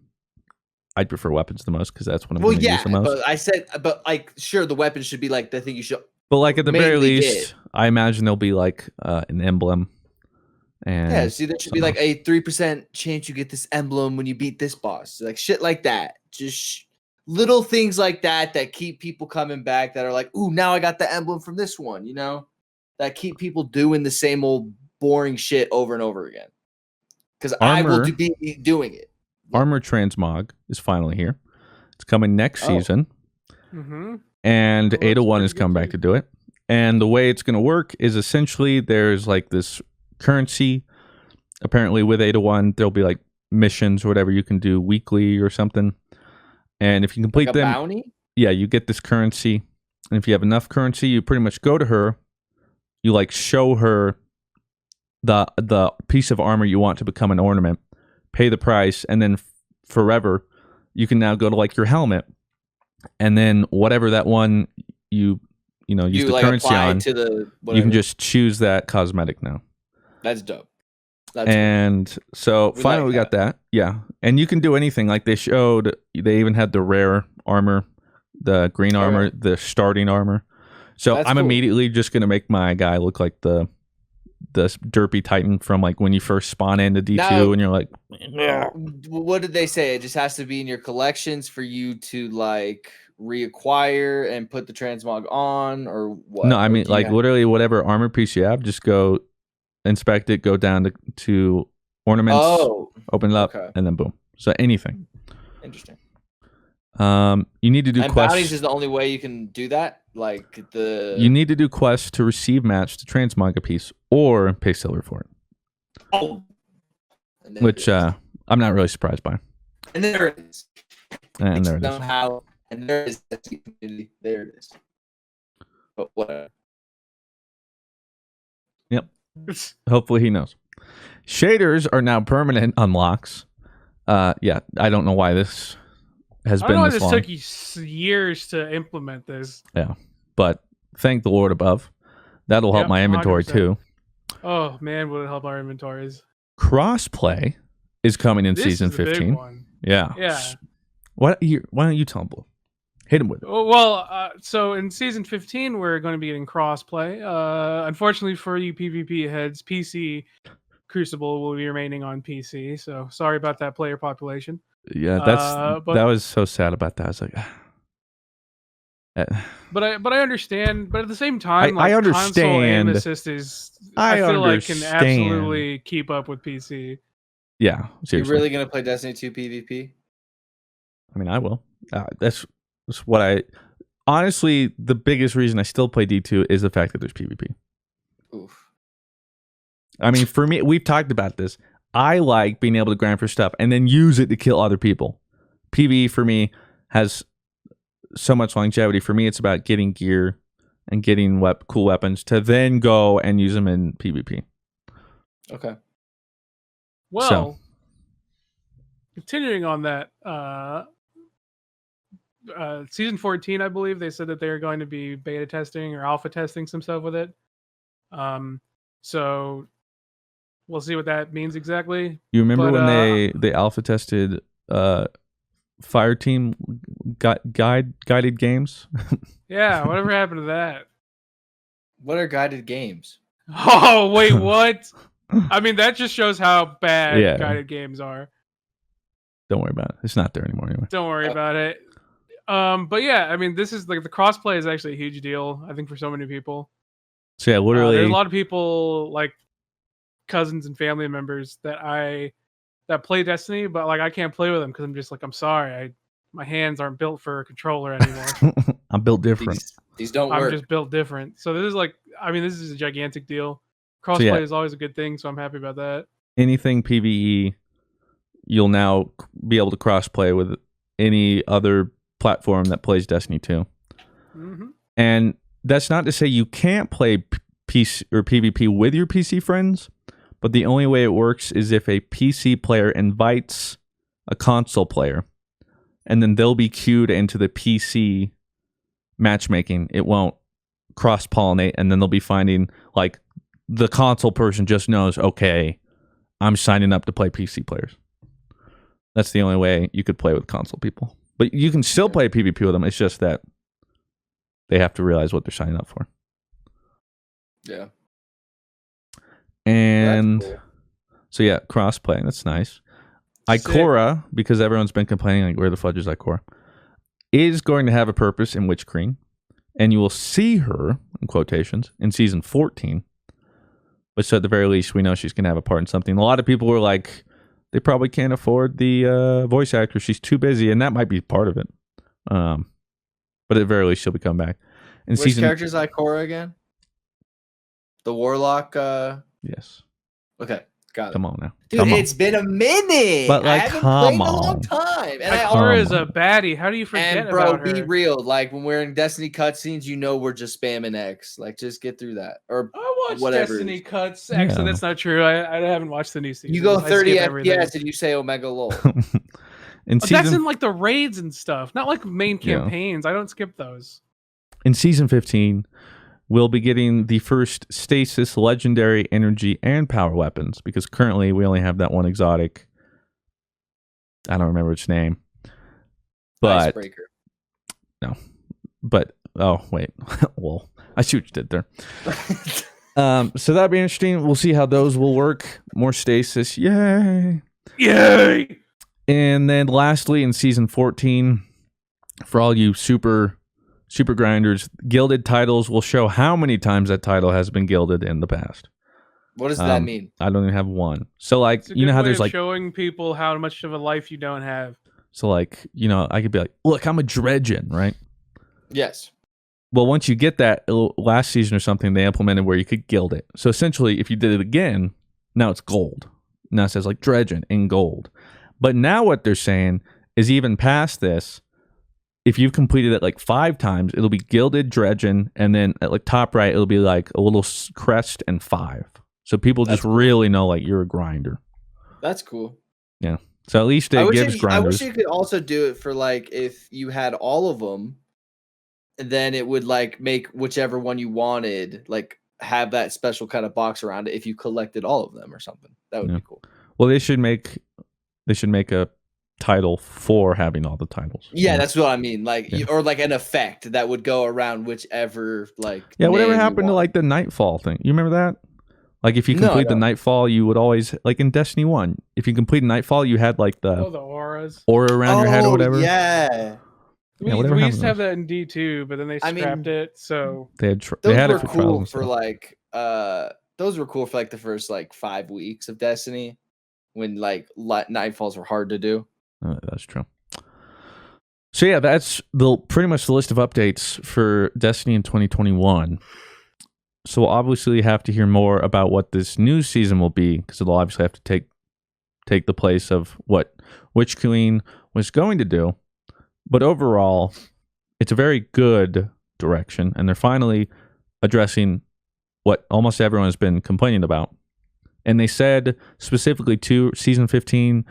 [SPEAKER 1] I'd prefer weapons the most because that's what I'm going to use the most.
[SPEAKER 2] But like, sure, the weapons should be like the thing you should.
[SPEAKER 1] But like at the very least, I imagine there'll be like an emblem. And
[SPEAKER 2] yeah, see, there should be like a 3% chance you get this emblem when you beat this boss. Like shit like that. Just little things like that that keep people coming back that are like, ooh, now I got the emblem from this one, that keep people doing the same old boring shit over and over again. Because I will be doing it.
[SPEAKER 1] Armor Transmog is finally here. It's coming next season.
[SPEAKER 3] Mm-hmm.
[SPEAKER 1] And 801 has come back to do it. And the way it's going to work is essentially there's like this currency. Apparently with 801, there'll be like missions or whatever you can do weekly or something. And if you complete
[SPEAKER 2] like
[SPEAKER 1] them,
[SPEAKER 2] bounty?
[SPEAKER 1] Yeah, you get this currency. And if you have enough currency, you pretty much go to her. You like show her the piece of armor you want to become an ornament, pay the price, and then forever you can now go to like your helmet, and then whatever that one you use the
[SPEAKER 2] like
[SPEAKER 1] currency on,
[SPEAKER 2] to the
[SPEAKER 1] you can just choose that cosmetic now.
[SPEAKER 2] That's dope.
[SPEAKER 1] And so finally we got that. Yeah. And you can do anything. Like they even had the rare armor, the green armor, the starting armor. So I'm immediately just going to make my guy look like the derpy Titan from like when you first spawn into D2 and you're like,
[SPEAKER 2] what did they say? It just has to be in your collections for you to like reacquire and put the transmog on, or what?
[SPEAKER 1] No, I mean like literally whatever armor piece you have, just go inspect it, go down to ornaments, open it up, and then boom. So anything.
[SPEAKER 2] Interesting.
[SPEAKER 1] You need to do quests.
[SPEAKER 2] Bounties is the only way you can do that. Like
[SPEAKER 1] you need to do quests to receive match to transmog a piece or pay silver for it. Which I'm not really surprised by.
[SPEAKER 2] And there it is.
[SPEAKER 1] And there it is.
[SPEAKER 2] Somehow, and there is that community. There it is. But whatever.
[SPEAKER 1] Yep. Hopefully he knows. Shaders are now permanent unlocks. Yeah, I don't know why this has been this long.
[SPEAKER 3] I don't know why this took years to implement this.
[SPEAKER 1] Yeah, but thank the Lord above. That'll help my inventory 100%. Too.
[SPEAKER 3] Oh man, will it help our inventories?
[SPEAKER 1] Crossplay is coming in season 15.
[SPEAKER 3] Big one.
[SPEAKER 1] Yeah. Why don't you tell him, Blue? Hit him with it.
[SPEAKER 3] Well, so in season 15, we're going to be getting crossplay. Unfortunately for you PvP heads, PC Crucible will be remaining on PC. So sorry about that player population.
[SPEAKER 1] Yeah, that was so sad about that. I was like,
[SPEAKER 3] but I understand. But at the same time,
[SPEAKER 1] I understand.
[SPEAKER 3] Console aim assist I feel like can absolutely keep up with PC.
[SPEAKER 1] Yeah, seriously.
[SPEAKER 2] You're really gonna play Destiny 2 PvP?
[SPEAKER 1] I mean, I will. That's what honestly, the biggest reason I still play D2 is the fact that there's PvP.
[SPEAKER 2] Oof.
[SPEAKER 1] I mean, for me, we've talked about this. I like being able to grind for stuff and then use it to kill other people. PvE for me has so much longevity. For me, it's about getting gear and getting cool weapons to then go and use them in PvP.
[SPEAKER 2] Okay.
[SPEAKER 3] Well, continuing on that, season 14, I believe they said that they're going to be beta testing or alpha testing some stuff with it. So we'll see what that means exactly.
[SPEAKER 1] You remember when they alpha tested Fireteam guided games?
[SPEAKER 3] Yeah, whatever happened to that?
[SPEAKER 2] What are guided games?
[SPEAKER 3] Oh, wait, what? I mean, that just shows how bad
[SPEAKER 1] Yeah.
[SPEAKER 3] guided games are.
[SPEAKER 1] Don't worry about it. It's not there anymore anyway.
[SPEAKER 3] Don't worry about it. But yeah, I mean, this is like the crossplay is actually a huge deal, I think, for so many people.
[SPEAKER 1] So yeah, literally,
[SPEAKER 3] there's a lot of people like cousins and family members that play Destiny, but like I can't play with them because I'm just like, I'm sorry, my hands aren't built for a controller anymore.
[SPEAKER 1] I'm built different.
[SPEAKER 2] These don't work.
[SPEAKER 3] I'm just built different. So this is like, I mean, this is a gigantic deal. Crossplay is always a good thing, so I'm happy about that.
[SPEAKER 1] Anything PvE, you'll now be able to crossplay with any other platform that plays Destiny 2.
[SPEAKER 3] Mm-hmm.
[SPEAKER 1] And that's not to say you can't play PC or PvP with your PC friends, but the only way it works is if a PC player invites a console player, and then they'll be queued into the PC matchmaking. It won't cross-pollinate, and then they'll be finding, like, the console person just knows, okay, I'm signing up to play PC players. That's the only way you could play with console people. But you can still play PvP with them. It's just that they have to realize what they're signing up for.
[SPEAKER 2] Yeah.
[SPEAKER 1] And
[SPEAKER 2] cool.
[SPEAKER 1] So yeah, cross-play. That's nice. Ikora, because everyone's been complaining, like, where the fudge is Ikora, is going to have a purpose in Witch Queen. And you will see her, in quotations, in season 14. But so at the very least, we know she's going to have a part in something. A lot of people were like, they probably can't afford the voice actor. She's too busy, and that might be part of it. But at the very least, she'll be coming back. And
[SPEAKER 2] which character is Ikora again? The Warlock?
[SPEAKER 1] Yes.
[SPEAKER 2] Okay, got it.
[SPEAKER 1] Come on now.
[SPEAKER 2] Dude, it's been a minute.
[SPEAKER 1] But, like,
[SPEAKER 2] I haven't played in a long time. And
[SPEAKER 3] Ikora is a baddie. How do you forget about her?
[SPEAKER 2] And bro, be real. Like, when we're in Destiny cutscenes, you know we're just spamming X. Like, just get through that. Or
[SPEAKER 3] I watch
[SPEAKER 2] whatever.
[SPEAKER 3] Destiny cuts. Actually, that's not true. I haven't watched the new season.
[SPEAKER 2] You go 30 FPS and you say Omega lol.
[SPEAKER 3] That's in like the raids and stuff, not like main campaigns. I don't skip those.
[SPEAKER 1] In season 15, we'll be getting the first stasis, legendary, energy, and power weapons, because currently we only have that one exotic. I don't remember its name. But
[SPEAKER 2] Icebreaker.
[SPEAKER 1] No. But oh wait. Well, I see what you did there. So that'd be interesting. We'll see how those will work. More stasis. Yay.
[SPEAKER 3] Yay.
[SPEAKER 1] And then lastly, in season 14, for all you super grinders, gilded titles will show how many times that title has been gilded in the past.
[SPEAKER 2] What does that mean?
[SPEAKER 1] I don't even have one. So, like, you know how there's like
[SPEAKER 3] showing people how much of a life you don't have.
[SPEAKER 1] So, like, you know, I could be like, look, I'm a dredgen, right?
[SPEAKER 2] Yes.
[SPEAKER 1] Well, once you get that, last season or something, they implemented where you could gild it. So essentially, if you did it again, now it's gold. Now it says like dredgen in gold. But now what they're saying is, even past this, if you've completed it like 5 times, it'll be gilded dredgen, and then at like top right, it'll be like a little crest and 5. So people just really know like you're a grinder.
[SPEAKER 2] That's cool.
[SPEAKER 1] Yeah. So at least it gives grinders.
[SPEAKER 2] I wish you could also do it for like if you had all of them, and then it would like make whichever one you wanted, like have that special kind of box around it if you collected all of them or something. That would be cool.
[SPEAKER 1] Well, they should make a title for having all the titles.
[SPEAKER 2] Yeah, that's what I mean. Like, or like an effect that would go around whichever like.
[SPEAKER 1] Yeah, whatever happened to like the Nightfall thing? You remember that? Like, if you complete the Nightfall, you would always, like in Destiny 1, if you complete Nightfall, you had like the
[SPEAKER 3] auras,
[SPEAKER 1] aura around your head or whatever.
[SPEAKER 2] Yeah.
[SPEAKER 3] We used to have that in D2, but then they scrapped it. So
[SPEAKER 1] they had it for
[SPEAKER 2] cool for like those were cool for like the first like 5 weeks of Destiny, when like Nightfalls were hard to do.
[SPEAKER 1] That's true. So yeah, that's pretty much the list of updates for Destiny in 2021. So we'll obviously have to hear more about what this new season will be, because it'll obviously have to take the place of what Witch Queen was going to do. But overall, it's a very good direction, and they're finally addressing what almost everyone has been complaining about. And they said specifically to season 15,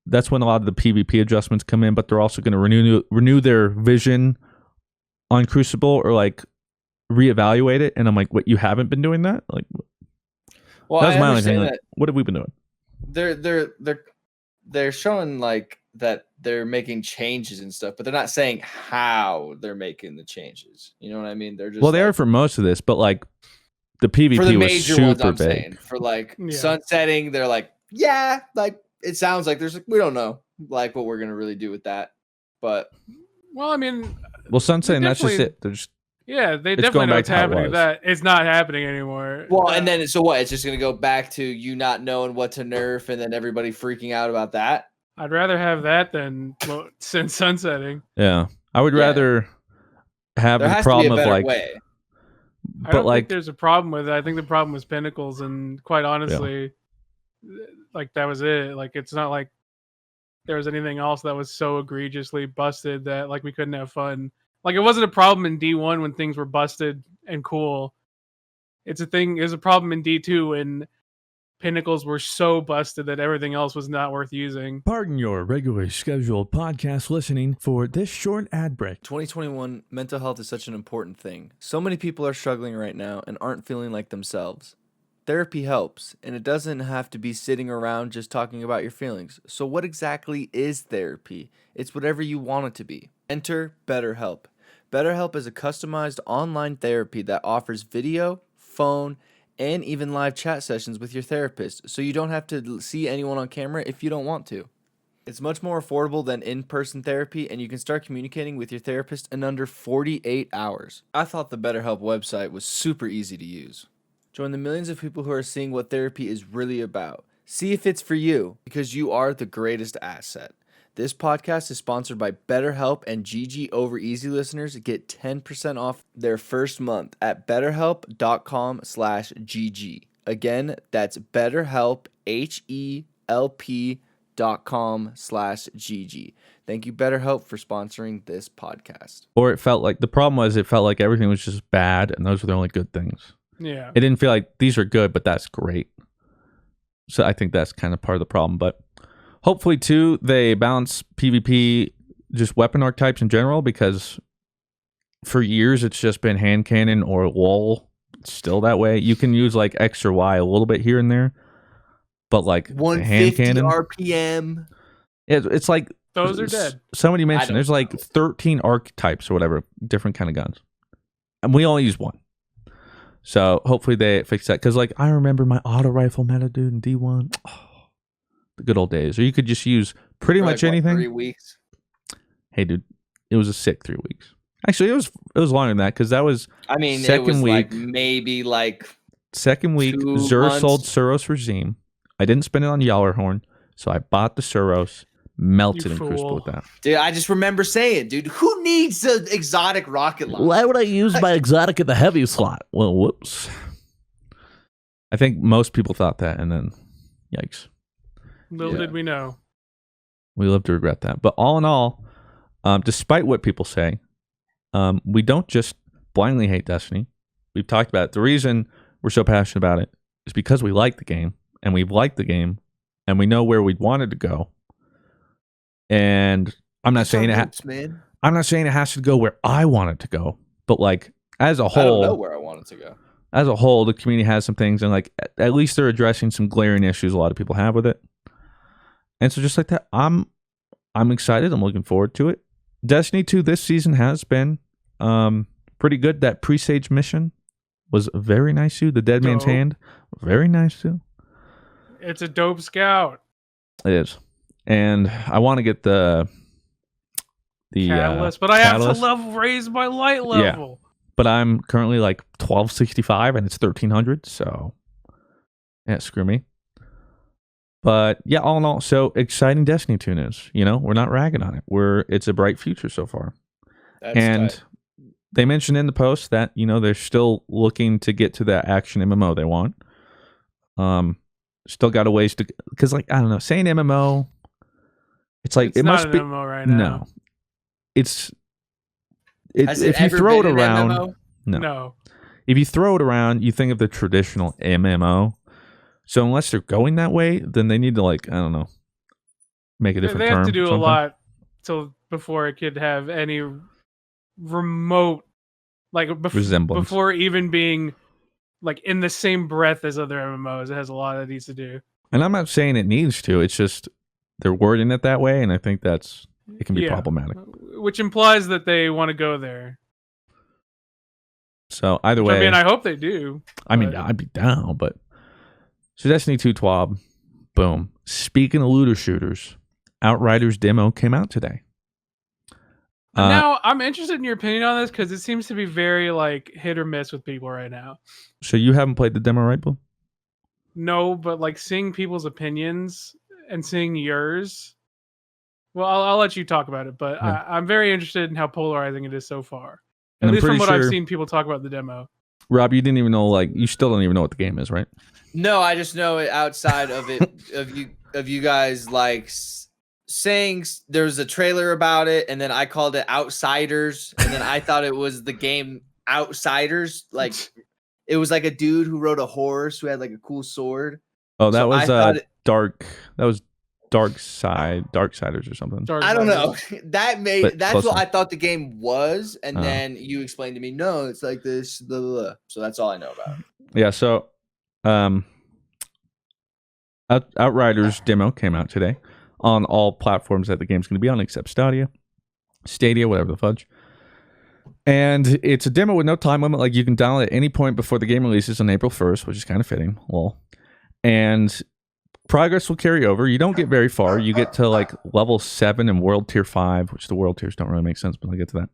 [SPEAKER 1] that's when a lot of the PvP adjustments come in, but they're also going to renew their vision on Crucible, or like reevaluate it. And I'm like, what, you haven't been doing that? Like,
[SPEAKER 2] well,
[SPEAKER 1] that was
[SPEAKER 2] I
[SPEAKER 1] my only thing.
[SPEAKER 2] understand
[SPEAKER 1] Like, what have we been doing?
[SPEAKER 2] They're showing like that they're making changes and stuff, but they're not saying how they're making the changes. You know what I mean? They're just
[SPEAKER 1] They are for most of this, but like the PvP
[SPEAKER 2] for the
[SPEAKER 1] was
[SPEAKER 2] major
[SPEAKER 1] super
[SPEAKER 2] ones. I'm
[SPEAKER 1] big.
[SPEAKER 2] saying for like sunsetting, they're like, yeah, like it sounds like there's we don't know like what we're gonna really do with that, but
[SPEAKER 3] well, I mean,
[SPEAKER 1] sunsetting, that's just it. They're just
[SPEAKER 3] they definitely know what's happening. That it's not happening anymore.
[SPEAKER 2] Well, and then so what? It's just gonna go back to you not knowing what to nerf, and then everybody freaking out about that.
[SPEAKER 3] I'd rather have that than since sunsetting.
[SPEAKER 1] Yeah, I would rather have the problem of like.
[SPEAKER 2] Way.
[SPEAKER 3] I don't think there's a problem with it. I think the problem was Pinnacles, and quite honestly, like that was it. Like it's not like there was anything else that was so egregiously busted that like we couldn't have fun. Like it wasn't a problem in D1 when things were busted and cool. It's a problem in D2 when Pinnacles were so busted that everything else was not worth using.
[SPEAKER 1] Pardon your regularly scheduled podcast listening for this short ad break.
[SPEAKER 4] 2021, mental health is such an important thing. So many people are struggling right now and aren't feeling like themselves. Therapy helps, and it doesn't have to be sitting around just talking about your feelings. So what exactly is therapy? It's whatever you want it to be. Enter BetterHelp. BetterHelp is a customized online therapy that offers video, phone, and even live chat sessions with your therapist, so you don't have to see anyone on camera if you don't want to. It's much more affordable than in-person therapy, and you can start communicating with your therapist in under 48 hours. I thought the BetterHelp website was super easy to use. Join the millions of people who are seeing what therapy is really about. See if it's for you, because you are the greatest asset. This podcast is sponsored by BetterHelp, and GG Over Easy listeners get 10% off their first month at betterhelp.com/GG. Again, that's BetterHelp, HELP.com/GG. Thank you, BetterHelp, for sponsoring this podcast.
[SPEAKER 1] Or it felt like everything was just bad, and those were the only good things.
[SPEAKER 3] Yeah.
[SPEAKER 1] It didn't feel like these are good, but that's great. So I think that's kind of part of the problem, but hopefully, too, they balance PvP, just weapon archetypes in general, because for years it's just been hand cannon or wall. It's still that way. You can use like X or Y a little bit here and there, but like
[SPEAKER 2] 150
[SPEAKER 1] hand cannon,
[SPEAKER 2] RPM.
[SPEAKER 1] it's like
[SPEAKER 3] those are dead.
[SPEAKER 1] Somebody mentioned there's like 13 archetypes or whatever, different kind of guns, and we only use one. So hopefully they fix that, because like I remember my auto rifle meta, dude, in D1. The good old days, or you could just use pretty much anything.
[SPEAKER 2] 3 weeks.
[SPEAKER 1] Hey, dude, it was a sick 3 weeks. Actually, it was longer than that, because that was.
[SPEAKER 2] I mean,
[SPEAKER 1] second
[SPEAKER 2] it was
[SPEAKER 1] week,
[SPEAKER 2] like maybe like
[SPEAKER 1] second week.
[SPEAKER 2] 2
[SPEAKER 1] Xur
[SPEAKER 2] months.
[SPEAKER 1] sold Suros regime. I didn't spend it on Yallarhorn, so I bought the Suros, melted
[SPEAKER 3] You
[SPEAKER 1] in Crucible
[SPEAKER 3] fool.
[SPEAKER 1] with that.
[SPEAKER 2] Dude, I just remember saying, dude, who needs an exotic rocket launcher?
[SPEAKER 1] Why would I use my exotic in the heavy slot? Well, whoops. I think most people thought that, and then, yikes.
[SPEAKER 3] Little did we know.
[SPEAKER 1] We live to regret that. But all in all, despite what people say, we don't just blindly hate Destiny. We've talked about it. The reason we're so passionate about it is because we like the game, and we've liked the game, and we know where we wanted to go. And I'm not saying I'm not saying it has to go where I want it to go, but like as a whole,
[SPEAKER 2] I don't know where I want it to go.
[SPEAKER 1] As a whole, the community has some things, and like at least they're addressing some glaring issues a lot of people have with it. And so just like that, I'm excited. I'm looking forward to it. Destiny 2 this season has been pretty good. That presage mission was very nice too. The Dead Man's Hand, very nice too.
[SPEAKER 3] It's a dope scout.
[SPEAKER 1] It is. And I want to get the
[SPEAKER 3] Catalyst, but I have to raise my light level.
[SPEAKER 1] Yeah. But I'm currently like 1265 and it's 1300, so yeah, screw me. But yeah, all in all, so exciting Destiny 2 news. You know, we're not ragging on it. It's a bright future so far.
[SPEAKER 2] That's
[SPEAKER 1] and
[SPEAKER 2] tight.
[SPEAKER 1] they mentioned in the post that they're still looking to get to that action MMO they want. Still got a ways to, because I don't know, saying MMO, it's like
[SPEAKER 3] It's
[SPEAKER 1] it
[SPEAKER 3] not
[SPEAKER 1] must
[SPEAKER 3] an
[SPEAKER 1] be
[SPEAKER 3] MMO right now.
[SPEAKER 1] no. It's
[SPEAKER 2] Has it
[SPEAKER 1] if you
[SPEAKER 2] ever
[SPEAKER 1] throw it
[SPEAKER 2] been an
[SPEAKER 1] around,
[SPEAKER 2] MMO?
[SPEAKER 3] No.
[SPEAKER 1] if you throw it around, you think of the traditional MMO. So unless they're going that way, then they need to I don't know, make a different
[SPEAKER 3] They
[SPEAKER 1] term.
[SPEAKER 3] have to do
[SPEAKER 1] or
[SPEAKER 3] a
[SPEAKER 1] something.
[SPEAKER 3] lot before it could have any remote
[SPEAKER 1] Resemblance.
[SPEAKER 3] before even being in the same breath as other MMOs. It has a lot that needs to do.
[SPEAKER 1] And I'm not saying it needs to. It's just they're wording it that way, and I think it can be problematic.
[SPEAKER 3] Which implies that they want to go there.
[SPEAKER 1] So either
[SPEAKER 3] Which,
[SPEAKER 1] way,
[SPEAKER 3] I hope they do.
[SPEAKER 1] I'd be down, but so Destiny 2 TWAB, boom. Speaking of looter shooters, Outriders demo came out today.
[SPEAKER 3] Now I'm interested in your opinion on this because it seems to be very hit or miss with people right now.
[SPEAKER 1] So you haven't played the demo, right, Blue?
[SPEAKER 3] No, but seeing people's opinions and seeing yours. Well, I'll let you talk about it, but
[SPEAKER 1] Yeah.
[SPEAKER 3] I'm very interested in how polarizing it is so far. At
[SPEAKER 1] And
[SPEAKER 3] least from what I've
[SPEAKER 1] sure,
[SPEAKER 3] seen people talk about the demo.
[SPEAKER 1] Rob, you didn't even know, you still don't even know what the game is, right?
[SPEAKER 2] No, I just know it outside of it of you guys saying there's a trailer about it, and then I called it Outsiders, and then I thought it was the game Outsiders. It was a dude who rode a horse who had a cool sword.
[SPEAKER 1] Oh, that
[SPEAKER 2] So
[SPEAKER 1] was
[SPEAKER 2] Dark
[SPEAKER 1] Darksiders or something.
[SPEAKER 2] I don't know. That's
[SPEAKER 1] close
[SPEAKER 2] what
[SPEAKER 1] enough.
[SPEAKER 2] I thought the game was, and then you explained to me, no, it's like this, blah, blah, blah. So that's all I know about it.
[SPEAKER 1] Yeah, so Outriders demo came out today on all platforms that the game's going to be on, except Stadia, whatever the fudge. And it's a demo with no time limit. You can download at any point before the game releases on April 1st, which is kind of fitting. Lol. And progress will carry over. You don't get very far. You get to level 7 and world tier 5, which the world tiers don't really make sense, but I'll get to that.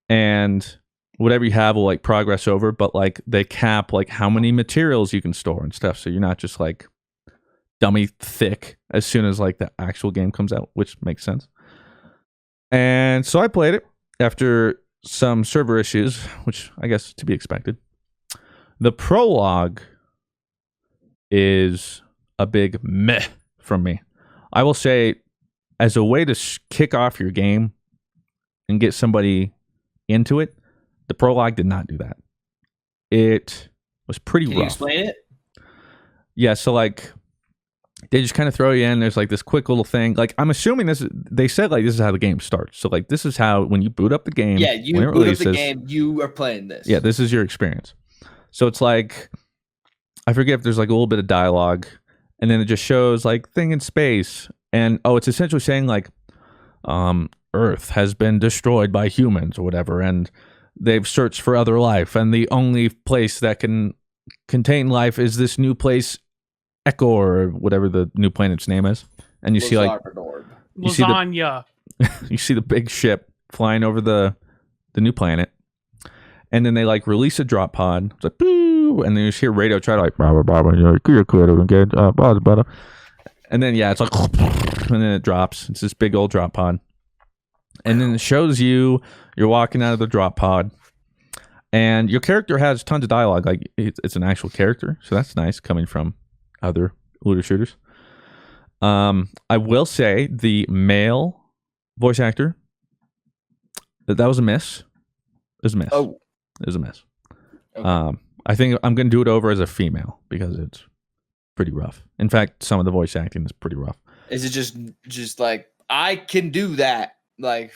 [SPEAKER 1] And whatever you have will progress over, but they cap how many materials you can store and stuff. So you're not just dummy thick as soon as the actual game comes out, which makes sense. And so I played it after some server issues, which I guess to be expected. The prologue is a big meh from me. I will say, as a way to kick off your game and get somebody into it, the prologue did not do that. It was pretty rough.
[SPEAKER 2] Can you explain it?
[SPEAKER 1] Yeah, so they just kind of throw you in. There's this quick little thing. I'm assuming they said this is how the game starts. So this is how, when you boot up the game.
[SPEAKER 2] Yeah, you boot up the game, you are playing this.
[SPEAKER 1] Yeah, this is your experience. So it's I forget if there's a little bit of dialogue, and then it just shows thing in space. And it's essentially saying Earth has been destroyed by humans or whatever, and they've searched for other life, and the only place that can contain life is this new place, Echo, or whatever the new planet's name is. And you see you see
[SPEAKER 3] Lasagna.
[SPEAKER 1] you see the big ship flying over the new planet, and then they release a drop pod. It's boo, and then you just hear radio try to blah, blah, blah, blah, you're creative again, blah, blah, blah. And then it's and then it drops. It's this big old drop pod, and then it shows you're walking out of the drop pod, and your character has tons of dialogue. It's an actual character, so that's nice coming from other looter shooters. I will say the male voice actor, that was a miss. It was a miss.
[SPEAKER 2] Oh,
[SPEAKER 1] it was a miss.
[SPEAKER 2] Okay.
[SPEAKER 1] I think I'm going to do it over as a female because it's pretty rough. In fact, some of the voice acting is pretty rough.
[SPEAKER 2] Is it just I can do that?
[SPEAKER 1] I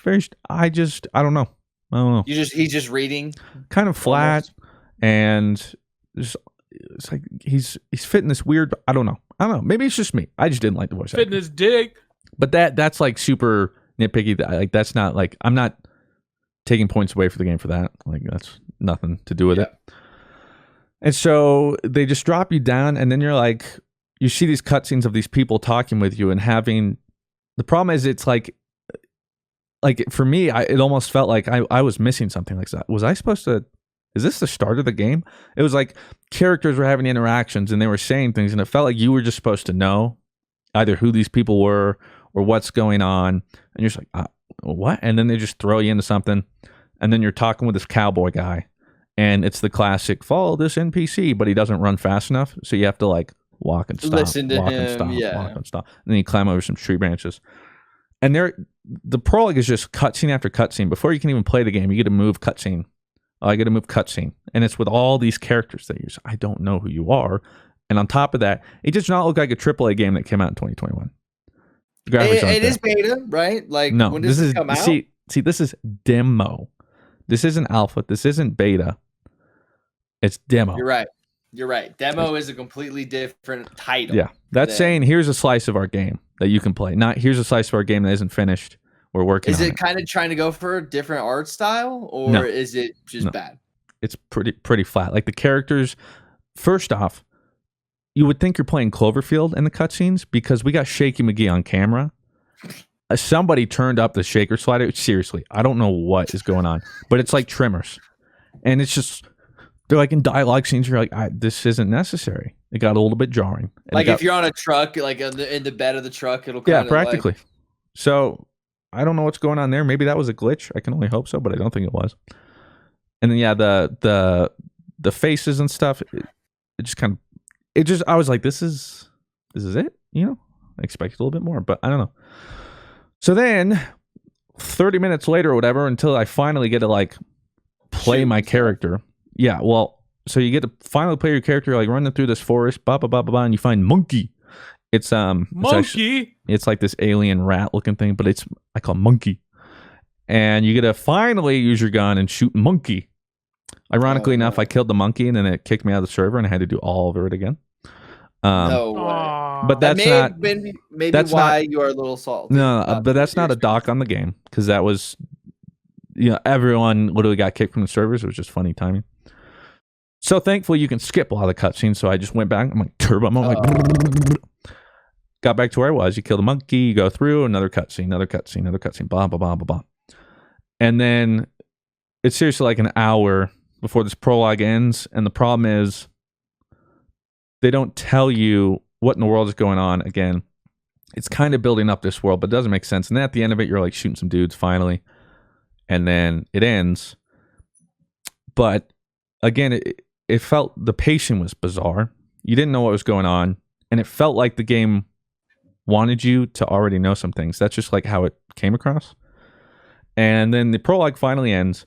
[SPEAKER 1] don't know.
[SPEAKER 2] He's just reading,
[SPEAKER 1] kind of flat, and just. It's he's fitting this weird. I don't know. Maybe it's just me. I just didn't like the voice.
[SPEAKER 3] Fitting his dick.
[SPEAKER 1] But that's super nitpicky. That's not I'm not taking points away for the game for that. That's nothing to do with it. And so they just drop you down, and then you're you see these cutscenes of these people talking with you and having. The problem is it's for me, it almost felt like I was missing something like that. Was I supposed to? Is this the start of the game? It was characters were having interactions and they were saying things, and it felt like you were just supposed to know either who these people were or what's going on. And you're just what? And then they just throw you into something. and then you're talking with this cowboy guy, and it's the classic follow this NPC, but he doesn't run fast enough, so you have to like walk and stop,
[SPEAKER 2] Listen to
[SPEAKER 1] walk
[SPEAKER 2] him,
[SPEAKER 1] and stop,
[SPEAKER 2] yeah.
[SPEAKER 1] walk and stop, and then you climb over some tree branches. And the prologue is just cutscene after cutscene. Before you can even play the game, you get to move cutscene. I get to move cutscene, and it's with all these characters that I don't know who you are. And on top of that, it does not look like a AAA game that came out in 2021. The graphics aren't
[SPEAKER 2] It is
[SPEAKER 1] there.
[SPEAKER 2] beta, right? Like,
[SPEAKER 1] No,
[SPEAKER 2] when does this come out?
[SPEAKER 1] See, this is demo. This isn't alpha. This isn't beta. It's demo.
[SPEAKER 2] You're right. Demo is a completely different title.
[SPEAKER 1] Yeah, that's saying here's a slice of our game that you can play. Not here's a slice of our game that isn't finished. We're working.
[SPEAKER 2] Is
[SPEAKER 1] on
[SPEAKER 2] it kind of trying to go for a different art style, or
[SPEAKER 1] No.
[SPEAKER 2] is it just
[SPEAKER 1] No.
[SPEAKER 2] bad?
[SPEAKER 1] It's pretty flat. Like the characters. First off, you would think you're playing Cloverfield in the cutscenes because we got Shaky McGee on camera. Somebody turned up the shaker slider. Seriously, I don't know what is going on, but it's like Tremors, and it's just they're like in dialogue scenes. You're like, this isn't necessary. It got a little bit jarring. And
[SPEAKER 2] Like if you're on a truck, like in the bed of the truck, it'll kind of
[SPEAKER 1] practically. So I don't know what's going on there. Maybe that was a glitch. I can only hope so, but I don't think it was. And then the faces and stuff. It just kind of I was like, this is it. You know, I expected a little bit more, but I don't know. So then 30 minutes later or whatever, until I finally get to like play my character. Yeah, well, so you get to finally play your character, like running through this forest, blah, blah, blah, blah, blah, and you find Monkey. It's
[SPEAKER 3] Monkey.
[SPEAKER 1] It's like this alien rat looking thing, but I call it Monkey. And you get to finally use your gun and shoot Monkey. Ironically enough, I killed the monkey and then it kicked me out of the server and I had to do all over it again.
[SPEAKER 2] No way.
[SPEAKER 1] But
[SPEAKER 2] That
[SPEAKER 1] that's
[SPEAKER 2] may
[SPEAKER 1] not
[SPEAKER 2] have been maybe
[SPEAKER 1] that's
[SPEAKER 2] why
[SPEAKER 1] not-
[SPEAKER 2] you are a little salty.
[SPEAKER 1] no, but that's not a doc on the game because that was, everyone literally got kicked from the servers. It was just funny timing. So thankfully you can skip a lot of the cutscenes. So I just went back. I'm like turbo mode. Got back to where I was. You kill the monkey. You go through another cutscene, another cutscene. Blah blah blah blah blah. And then it's seriously like an hour before this prologue ends. And the problem is they don't tell you what in the world is going on. Again, it's kind of building up this world, but it doesn't make sense. And then at the end of it, you're like shooting some dudes finally. And then it ends. But again, it felt the pacing was bizarre. You didn't know what was going on. And it felt like the game wanted you to already know some things. That's just like how it came across. And then the prologue finally ends.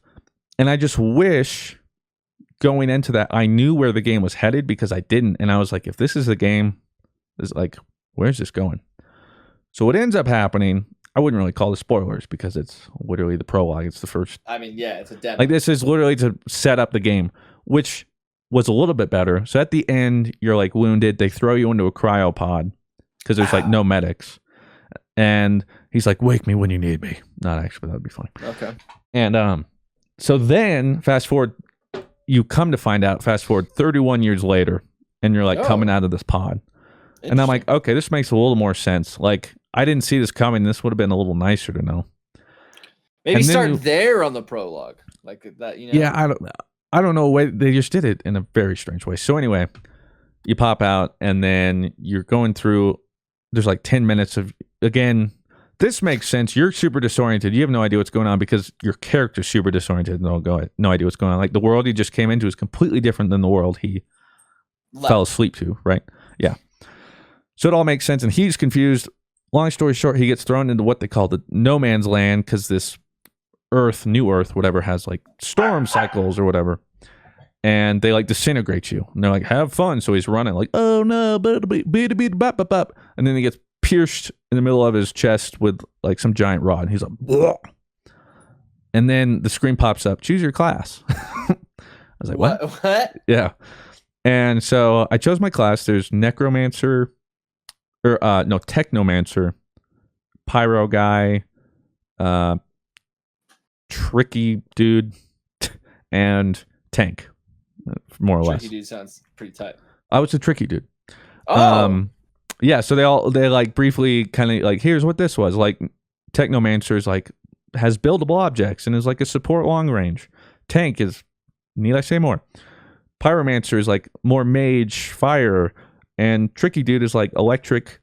[SPEAKER 1] And I just wish going into that, I knew where the game was headed because I didn't. And I was like, if this is the game, it's like, where's this going? So what ends up happening, I wouldn't really call it spoilers because it's literally the prologue. It's the first.
[SPEAKER 2] I mean, yeah, it's a demo.
[SPEAKER 1] Like this is literally to set up the game, which was a little bit better. So at the end, you're like wounded. They throw you into a cryopod because there's like no medics. And he's like, wake me when you need me. Not actually, that'd be funny.
[SPEAKER 2] Okay.
[SPEAKER 1] And so then fast forward, you come to find out, fast forward 31 years later, and you're like coming out of this pod. And I'm like, okay, this makes a little more sense. Like, I didn't see this coming. This would have been a little nicer to know.
[SPEAKER 2] Maybe
[SPEAKER 1] and
[SPEAKER 2] start there on the prologue. Like that, you know?
[SPEAKER 1] Yeah, I don't know. They just did it in a very strange way. So anyway, you pop out, and then you're going through, there's like 10 minutes of, again, this makes sense. You're super disoriented. You have no idea what's going on because your character's super disoriented. No idea what's going on. Like the world he just came into is completely different than the world he fell asleep to, right? Yeah. So it all makes sense. And he's confused. Long story short, he gets thrown into what they call the no man's land because this Earth, new Earth, whatever, has like storm cycles or whatever. And they like disintegrate you. And they're like, have fun. So he's running like, oh no, and then he gets pierced in the middle of his chest with like some giant rod. And he's like, bleh. And then the screen pops up, choose your class. I was like, what? Yeah. And so I chose my class. There's necromancer, or technomancer, pyro guy, tricky dude, and tank, more or less.
[SPEAKER 2] Tricky dude sounds pretty tight.
[SPEAKER 1] I was a tricky dude.
[SPEAKER 2] Oh.
[SPEAKER 1] Yeah, so they like briefly kind of like, here's what this was. Like technomancer is like has buildable objects and is like a support long range. Tank is, need I say more? Pyromancer is like more mage, fire, and tricky dude is like electric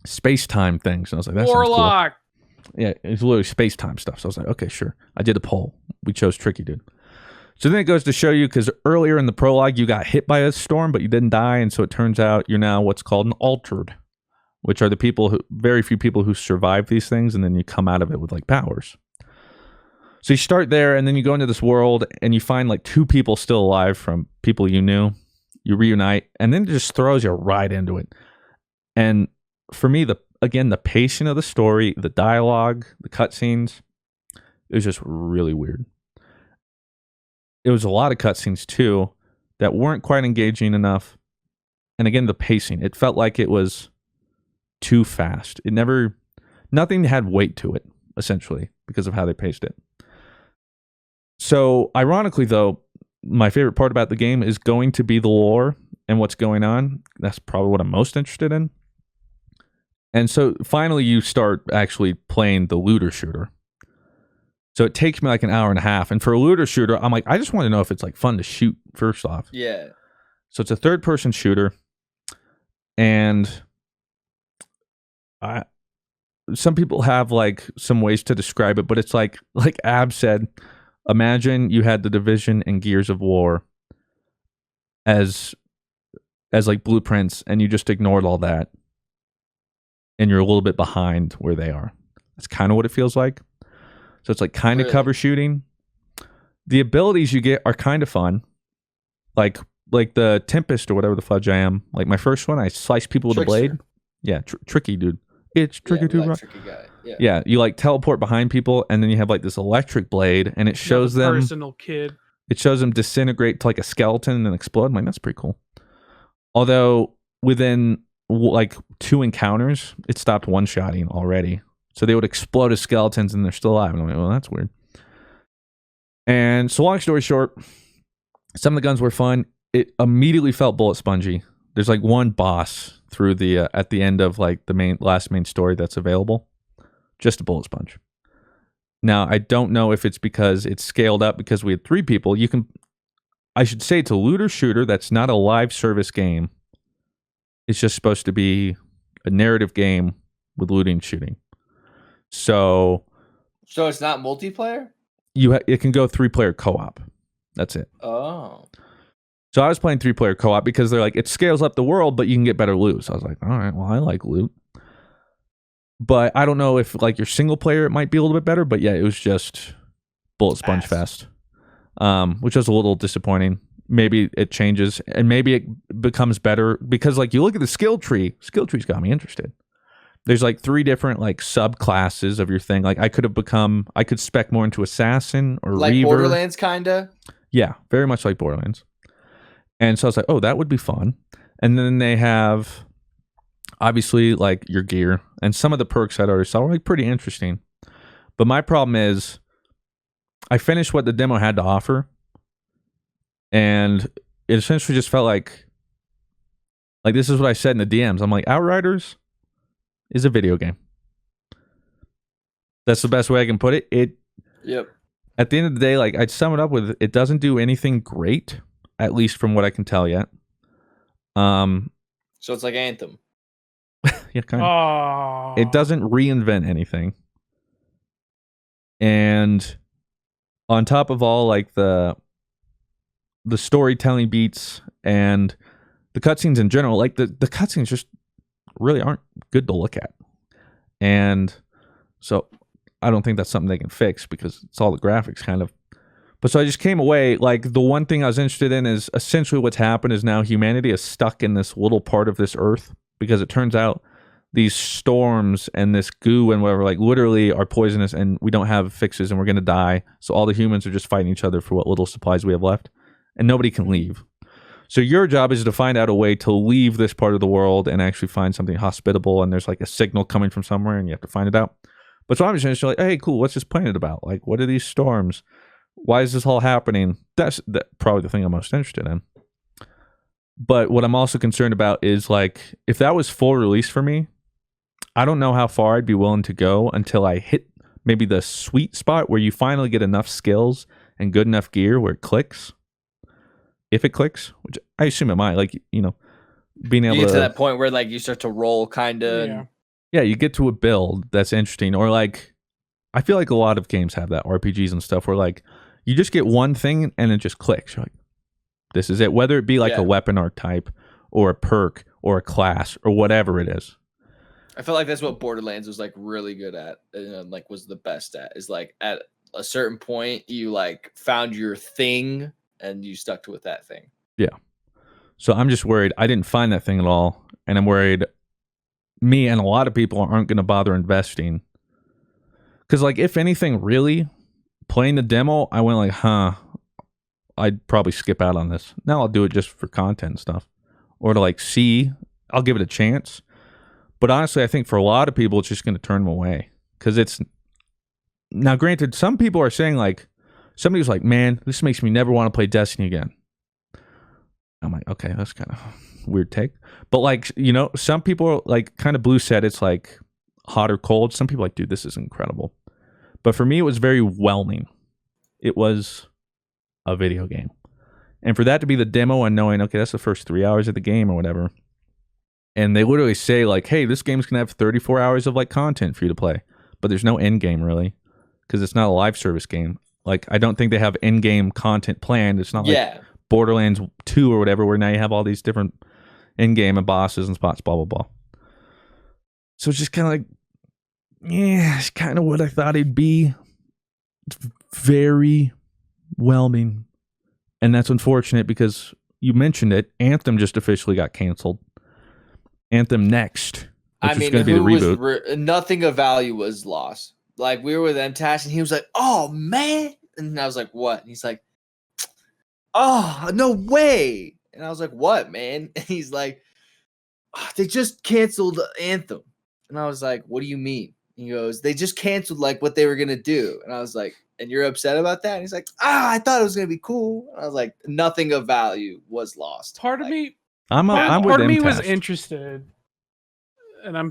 [SPEAKER 1] space-time things. And I was like, that
[SPEAKER 3] Warlock.
[SPEAKER 1] sounds Yeah, it's literally space-time stuff. So I was like, okay, sure. I did a poll. We chose tricky, dude. So then it goes to show you, because earlier in the prologue, you got hit by a storm, but you didn't die. And so it turns out you're now what's called an altered, which are the people who, very few people who survive these things. And then you come out of it with like powers. So you start there and then you go into this world and you find like 2 people still alive from people you knew. You reunite and then it just throws you right into it. And for me, the pacing of the story, the dialogue, the cutscenes, it was just really weird. It was a lot of cutscenes too that weren't quite engaging enough. And again, the pacing, it felt like it was too fast. Nothing had weight to it, essentially, because of how they paced it. So, ironically, though, my favorite part about the game is going to be the lore and what's going on. That's probably what I'm most interested in. And so, finally, you start actually playing the looter shooter. So, it takes me like an hour and a half. And for a looter shooter, I'm like, I just want to know if it's like fun to shoot, first off.
[SPEAKER 4] Yeah.
[SPEAKER 1] So, it's a third-person shooter. And some people have like some ways to describe it, but it's like Ab said, imagine you had the Division and Gears of War as like blueprints, and you just ignored all that, and you're a little bit behind where they are. That's kind of what it feels like. So it's like kind of cover shooting. The abilities you get are kind of fun, like the Tempest or whatever the fudge I am. Like my first one, I slice people with a blade. Yeah, tricky, dude. It's tricky too, bro.
[SPEAKER 4] Tricky guy.
[SPEAKER 1] Yeah, you like teleport behind people, and then you have like this electric blade, and it shows them
[SPEAKER 3] personal kid.
[SPEAKER 1] It shows them disintegrate to like a skeleton and then explode. I'm like, that's pretty cool. Although within like 2 encounters, it stopped one-shotting already. So they would explode as skeletons, and they're still alive. And I'm like, well, that's weird. And so, long story short, some of the guns were fun. It immediately felt bullet spongy. There's like one boss through the at the end of like the last main story that's available. Just a bullet sponge. Now, I don't know if it's because it's scaled up because we had 3 people. I should say it's a looter shooter that's not a live service game. It's just supposed to be a narrative game with looting and shooting. So
[SPEAKER 2] it's not multiplayer?
[SPEAKER 1] It can go 3-player co-op. That's it.
[SPEAKER 2] Oh.
[SPEAKER 1] So I was playing 3-player co-op because they're like, it scales up the world, but you can get better loot. So I was like, all right, well, I like loot. But I don't know if like your single player, it might be a little bit better. But yeah, it was just bullet sponge fest, which was a little disappointing. Maybe it changes and maybe it becomes better because like you look at the skill tree. Skill tree's got me interested. There's like 3 different like subclasses of your thing. Like I could spec more into assassin or
[SPEAKER 2] like
[SPEAKER 1] reaver.
[SPEAKER 2] Borderlands kinda.
[SPEAKER 1] Yeah, very much like Borderlands. And so I was like, oh, that would be fun. And then they have obviously like your gear and some of the perks I already saw were like pretty interesting. But my problem is I finished what the demo had to offer, and it essentially just felt like this is what I said in the DMs. I'm like, Outriders is a video game. That's the best way I can put it.
[SPEAKER 2] Yep.
[SPEAKER 1] At the end of the day, like I'd sum it up with, it doesn't do anything great, at least from what I can tell yet.
[SPEAKER 2] So it's like Anthem.
[SPEAKER 1] Yeah, kind of.
[SPEAKER 3] Oh.
[SPEAKER 1] It doesn't reinvent anything. And on top of all, like the storytelling beats and the cutscenes in general, like the cutscenes just really aren't good to look at. And so I don't think that's something they can fix because it's all the graphics kind of. But so I just came away, like the one thing I was interested in is essentially what's happened is now humanity is stuck in this little part of this earth because it turns out these storms and this goo and whatever, like literally are poisonous and we don't have fixes and we're going to die. So all the humans are just fighting each other for what little supplies we have left and nobody can leave. So your job is to find out a way to leave this part of the world and actually find something hospitable. And there's like a signal coming from somewhere and you have to find it out. But so I'm just like, hey, cool. What's this planet about? Like, what are these storms? Why is this all happening? That's probably the thing I'm most interested in. But what I'm also concerned about is like, if that was full release for me, I don't know how far I'd be willing to go until I hit maybe the sweet spot where you finally get enough skills and good enough gear where it clicks. If it clicks, which I assume it might, like, you know, being able
[SPEAKER 2] you get to that point where like you start to roll kind of.
[SPEAKER 3] Yeah.
[SPEAKER 1] Yeah, you get to a build that's interesting, or like I feel like a lot of games have that, RPGs and stuff, where like you just get one thing and it just clicks. You're like, this is it. Whether it be like a weapon archetype or a perk or a class or whatever it is.
[SPEAKER 2] I feel like that's what Borderlands was like really good at, and like was the best at. Is like at a certain point you like found your thing and you stuck with that thing.
[SPEAKER 1] Yeah. So I'm just worried I didn't find that thing at all, and I'm worried me and a lot of people aren't going to bother investing. Because like if anything, really playing the demo, I went like, I'd probably skip out on this. Now I'll do it just for content and stuff, or to like see. I'll give it a chance. But honestly, I think for a lot of people, it's just going to turn them away. Because it's... Now, granted, some people are saying, like... Somebody was like, man, this makes me never want to play Destiny again. I'm like, okay, that's kind of weird take. But, like, you know, some people, like, kind of Blue said it's, like, hot or cold. Some people are like, dude, this is incredible. But for me, it was very whelming. It was a video game. And for that to be the demo and knowing, okay, that's the first 3 hours of the game or whatever... And they literally say, like, hey, this game's going to have 34 hours of, like, content for you to play. But there's no end game, really. Because it's not a live service game. Like, I don't think they have end game content planned. It's not like Borderlands 2 or whatever, where now you have all these different end game and bosses and spots, blah, blah, blah. So it's just kind of like, yeah, it's kind of what I thought it'd be. It's very whelming. And that's unfortunate because you mentioned it. Anthem just officially got canceled. Anthem Next, which is going to be the reboot.
[SPEAKER 2] Nothing of value was lost. Like, we were with MTash, and he was like, oh, man. And I was like, what? And he's like, oh, no way. And I was like, what, man? And he's like, oh, they just canceled Anthem. And I was like, what do you mean? He goes, they just canceled, like, what they were going to do. And I was like, and you're upset about that? And he's like, I thought it was going to be cool. And I was like, nothing of value was lost.
[SPEAKER 3] Part of me...
[SPEAKER 1] I'm
[SPEAKER 3] part of me was
[SPEAKER 1] MTash.
[SPEAKER 3] Interested, and I'm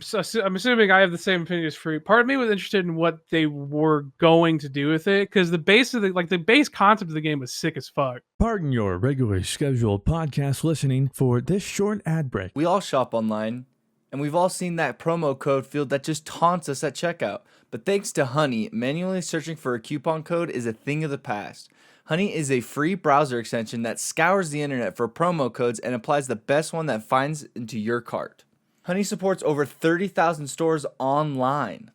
[SPEAKER 3] assuming I have the same opinion as Free. Part of me was interested in what they were going to do with it, because the base of the base concept of the game was sick as fuck.
[SPEAKER 1] Pardon your regularly scheduled podcast listening for this short ad break.
[SPEAKER 4] We all shop online, and we've all seen that promo code field that just taunts us at checkout. But thanks to Honey, manually searching for a coupon code is a thing of the past. Honey is a free browser extension that scours the internet for promo codes and applies the best one that finds into your cart. Honey supports over 30,000 stores online.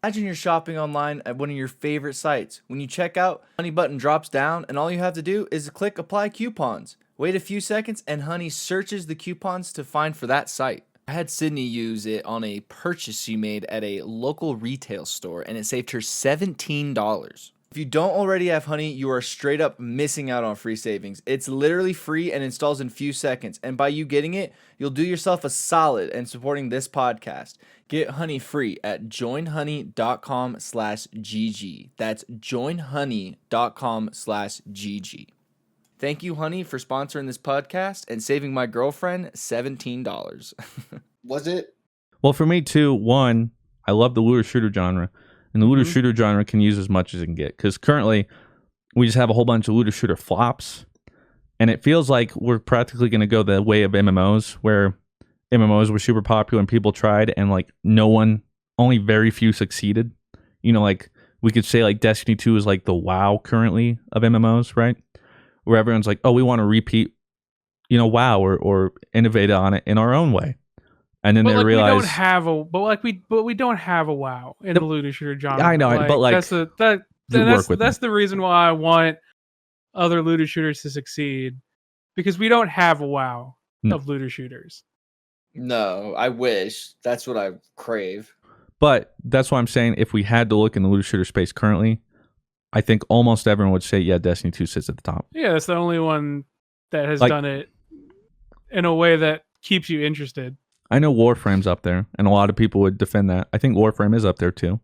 [SPEAKER 4] Imagine you're shopping online at one of your favorite sites. When you check out, Honey button drops down and all you have to do is click apply coupons. Wait a few seconds and Honey searches the coupons to find for that site. I had Sydney use it on a purchase she made at a local retail store and it saved her $17. If you don't already have Honey, you are straight up missing out on free savings. It's literally free and installs in few seconds. And by you getting it, you'll do yourself a solid and supporting this podcast. Get Honey free at joinhoney.com/GG. That's joinhoney.com/GG. Thank you, Honey, for sponsoring this podcast and saving my girlfriend $17.
[SPEAKER 2] Was it?
[SPEAKER 1] Well, for me, too, one, I love the looter shooter genre. And the looter shooter genre can use as much as it can get. Because currently, we just have a whole bunch of looter shooter flops. And it feels like we're practically going to go the way of MMOs, where MMOs were super popular and people tried, and like only very few succeeded. You know, like we could say like Destiny 2 is like the WoW currently of MMOs, right? Where everyone's like, oh, we want to repeat, you know, WoW or innovate on it in our own way. And then they realize
[SPEAKER 3] we don't have a we don't have a WoW in the looter shooter genre.
[SPEAKER 1] I know, but like
[SPEAKER 3] that's the reason why I want other looter shooters to succeed, because we don't have a WoW of looter shooters.
[SPEAKER 2] No, I wish. That's what I crave.
[SPEAKER 1] But that's why I'm saying if we had to look in the looter shooter space currently, I think almost everyone would say, yeah, Destiny 2 sits at the top.
[SPEAKER 3] Yeah, that's the only one that has done it in a way that keeps you interested.
[SPEAKER 1] I know Warframe's up there, and a lot of people would defend that. I think Warframe is up there, too.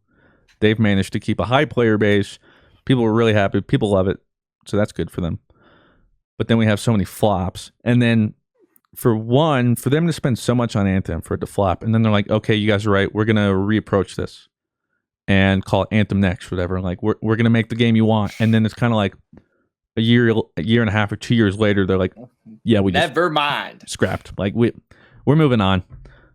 [SPEAKER 1] They've managed to keep a high player base. People are really happy. People love it, so that's good for them. But then we have so many flops. And then, for them to spend so much on Anthem, for it to flop, and then they're like, okay, you guys are right. We're going to reapproach this and call it Anthem Next, whatever. Like, we're going to make the game you want. And then it's kind of like a year and a half or 2 years later, they're like, yeah, we just
[SPEAKER 2] never mind.
[SPEAKER 1] Scrapped. Like, we're moving on.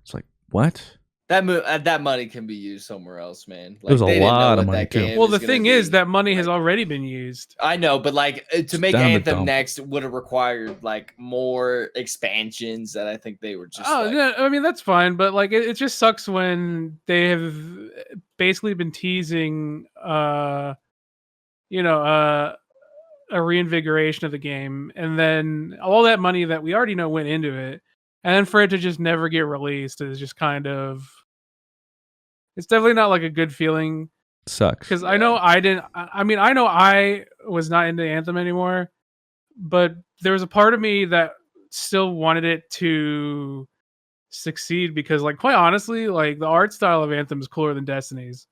[SPEAKER 1] It's like, what?
[SPEAKER 2] that money can be used somewhere else, man. Like,
[SPEAKER 1] There's a
[SPEAKER 2] they didn't know
[SPEAKER 1] lot of
[SPEAKER 2] what
[SPEAKER 1] money,
[SPEAKER 2] that
[SPEAKER 1] too.
[SPEAKER 2] game
[SPEAKER 3] Well,
[SPEAKER 2] was
[SPEAKER 3] the
[SPEAKER 2] gonna
[SPEAKER 3] thing is
[SPEAKER 2] be.
[SPEAKER 3] that money has already been used.
[SPEAKER 2] I know, but like to make
[SPEAKER 1] down the
[SPEAKER 2] Anthem
[SPEAKER 1] dump.
[SPEAKER 2] next would have required like more expansions that I think they were just.
[SPEAKER 3] Oh,
[SPEAKER 2] like,
[SPEAKER 3] yeah, I mean that's fine, but like it just sucks when they have basically been teasing, you know, a reinvigoration of the game, and then all that money that we already know went into it, and then for it to just never get released is just kind of. It's definitely not like a good feeling.
[SPEAKER 1] Sucks.
[SPEAKER 3] Because I know I didn't. I mean, I know I was not into Anthem anymore, but there was a part of me that still wanted it to succeed because, like, quite honestly, like the art style of Anthem is cooler than Destiny's.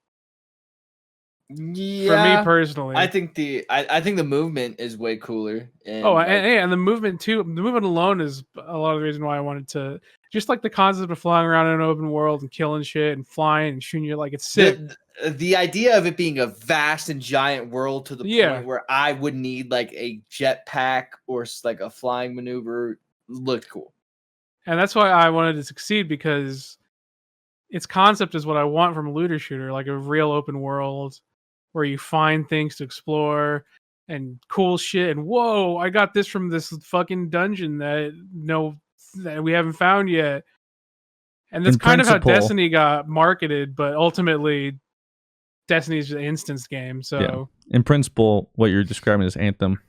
[SPEAKER 2] yeah,
[SPEAKER 3] For me personally,
[SPEAKER 2] I think I think the movement is way cooler. And
[SPEAKER 3] oh,
[SPEAKER 2] like,
[SPEAKER 3] and the movement too. The movement alone is a lot of the reason why I wanted to. Just like the concept of flying around in an open world and killing shit and flying and shooting you, like it's sick.
[SPEAKER 2] the idea of it being a vast and giant world to the point where I would need like a jetpack or like a flying maneuver looked cool.
[SPEAKER 3] And that's why I wanted to succeed, because its concept is what I want from a looter shooter, like a real open world where you find things to explore and cool shit. And whoa, I got this from this fucking dungeon that we haven't found yet. And that's
[SPEAKER 1] In
[SPEAKER 3] kind of how
[SPEAKER 1] principle-
[SPEAKER 3] Destiny got marketed, but ultimately Destiny's an instance game. So
[SPEAKER 1] Yeah. In principle, what you're describing as Anthem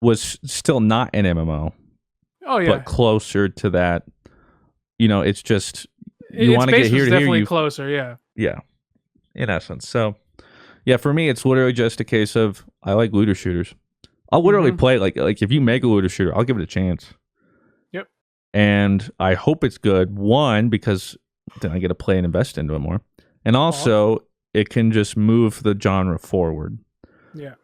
[SPEAKER 1] was still not an MMO,
[SPEAKER 3] oh yeah,
[SPEAKER 1] but closer to that. You know, it's just you
[SPEAKER 3] its
[SPEAKER 1] want to
[SPEAKER 3] base
[SPEAKER 1] get here
[SPEAKER 3] was
[SPEAKER 1] to here.
[SPEAKER 3] definitely
[SPEAKER 1] You,
[SPEAKER 3] closer. Yeah.
[SPEAKER 1] yeah, in essence. So, yeah, for me, it's literally just a case of I like looter shooters. I'll literally
[SPEAKER 3] Mhm.
[SPEAKER 1] play like if you make a looter shooter, I'll give it a chance.
[SPEAKER 3] Yep.
[SPEAKER 1] And I hope it's good. One, because then I get to play and invest into it more, and also it can just move the genre forward.
[SPEAKER 3] Yeah.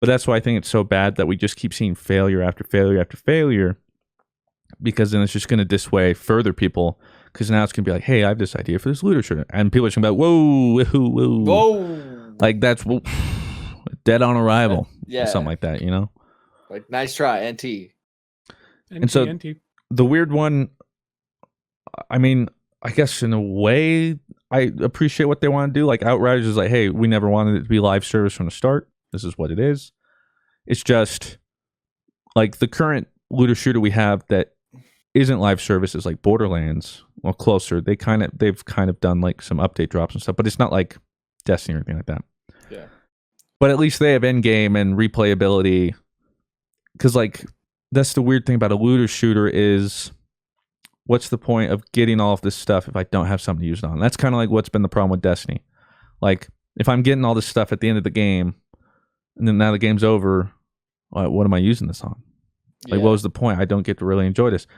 [SPEAKER 1] But that's why I think it's so bad that we just keep seeing failure after failure after failure, because then it's just going to dissuade further people, because now it's going to be like, hey, I have this idea for this looter shooter. And people are just going to be like, whoa. Like, that's dead on arrival.
[SPEAKER 2] Yeah.
[SPEAKER 1] Something like that, you know?
[SPEAKER 2] Like, nice try, NT.
[SPEAKER 1] And so-
[SPEAKER 3] NT.
[SPEAKER 1] The weird one, I mean, I guess in a way, I appreciate what they want to do. Like, Outriders is like, hey, we never wanted it to be live service from the start. This is what it is. It's just like the current looter shooter we have that isn't live service is like Borderlands. Well, closer. They've kind of done like some update drops and stuff, but it's not like Destiny or anything like that.
[SPEAKER 2] Yeah.
[SPEAKER 1] But at least they have end game and replayability. Because like that's the weird thing about a looter shooter is, what's the point of getting all of this stuff if I don't have something to use it on? That's kind of like what's been the problem with Destiny. Like if I'm getting all this stuff at the end of the game, and then now the game's over, what am I using this on? Like, what was the point? I don't get to really enjoy this.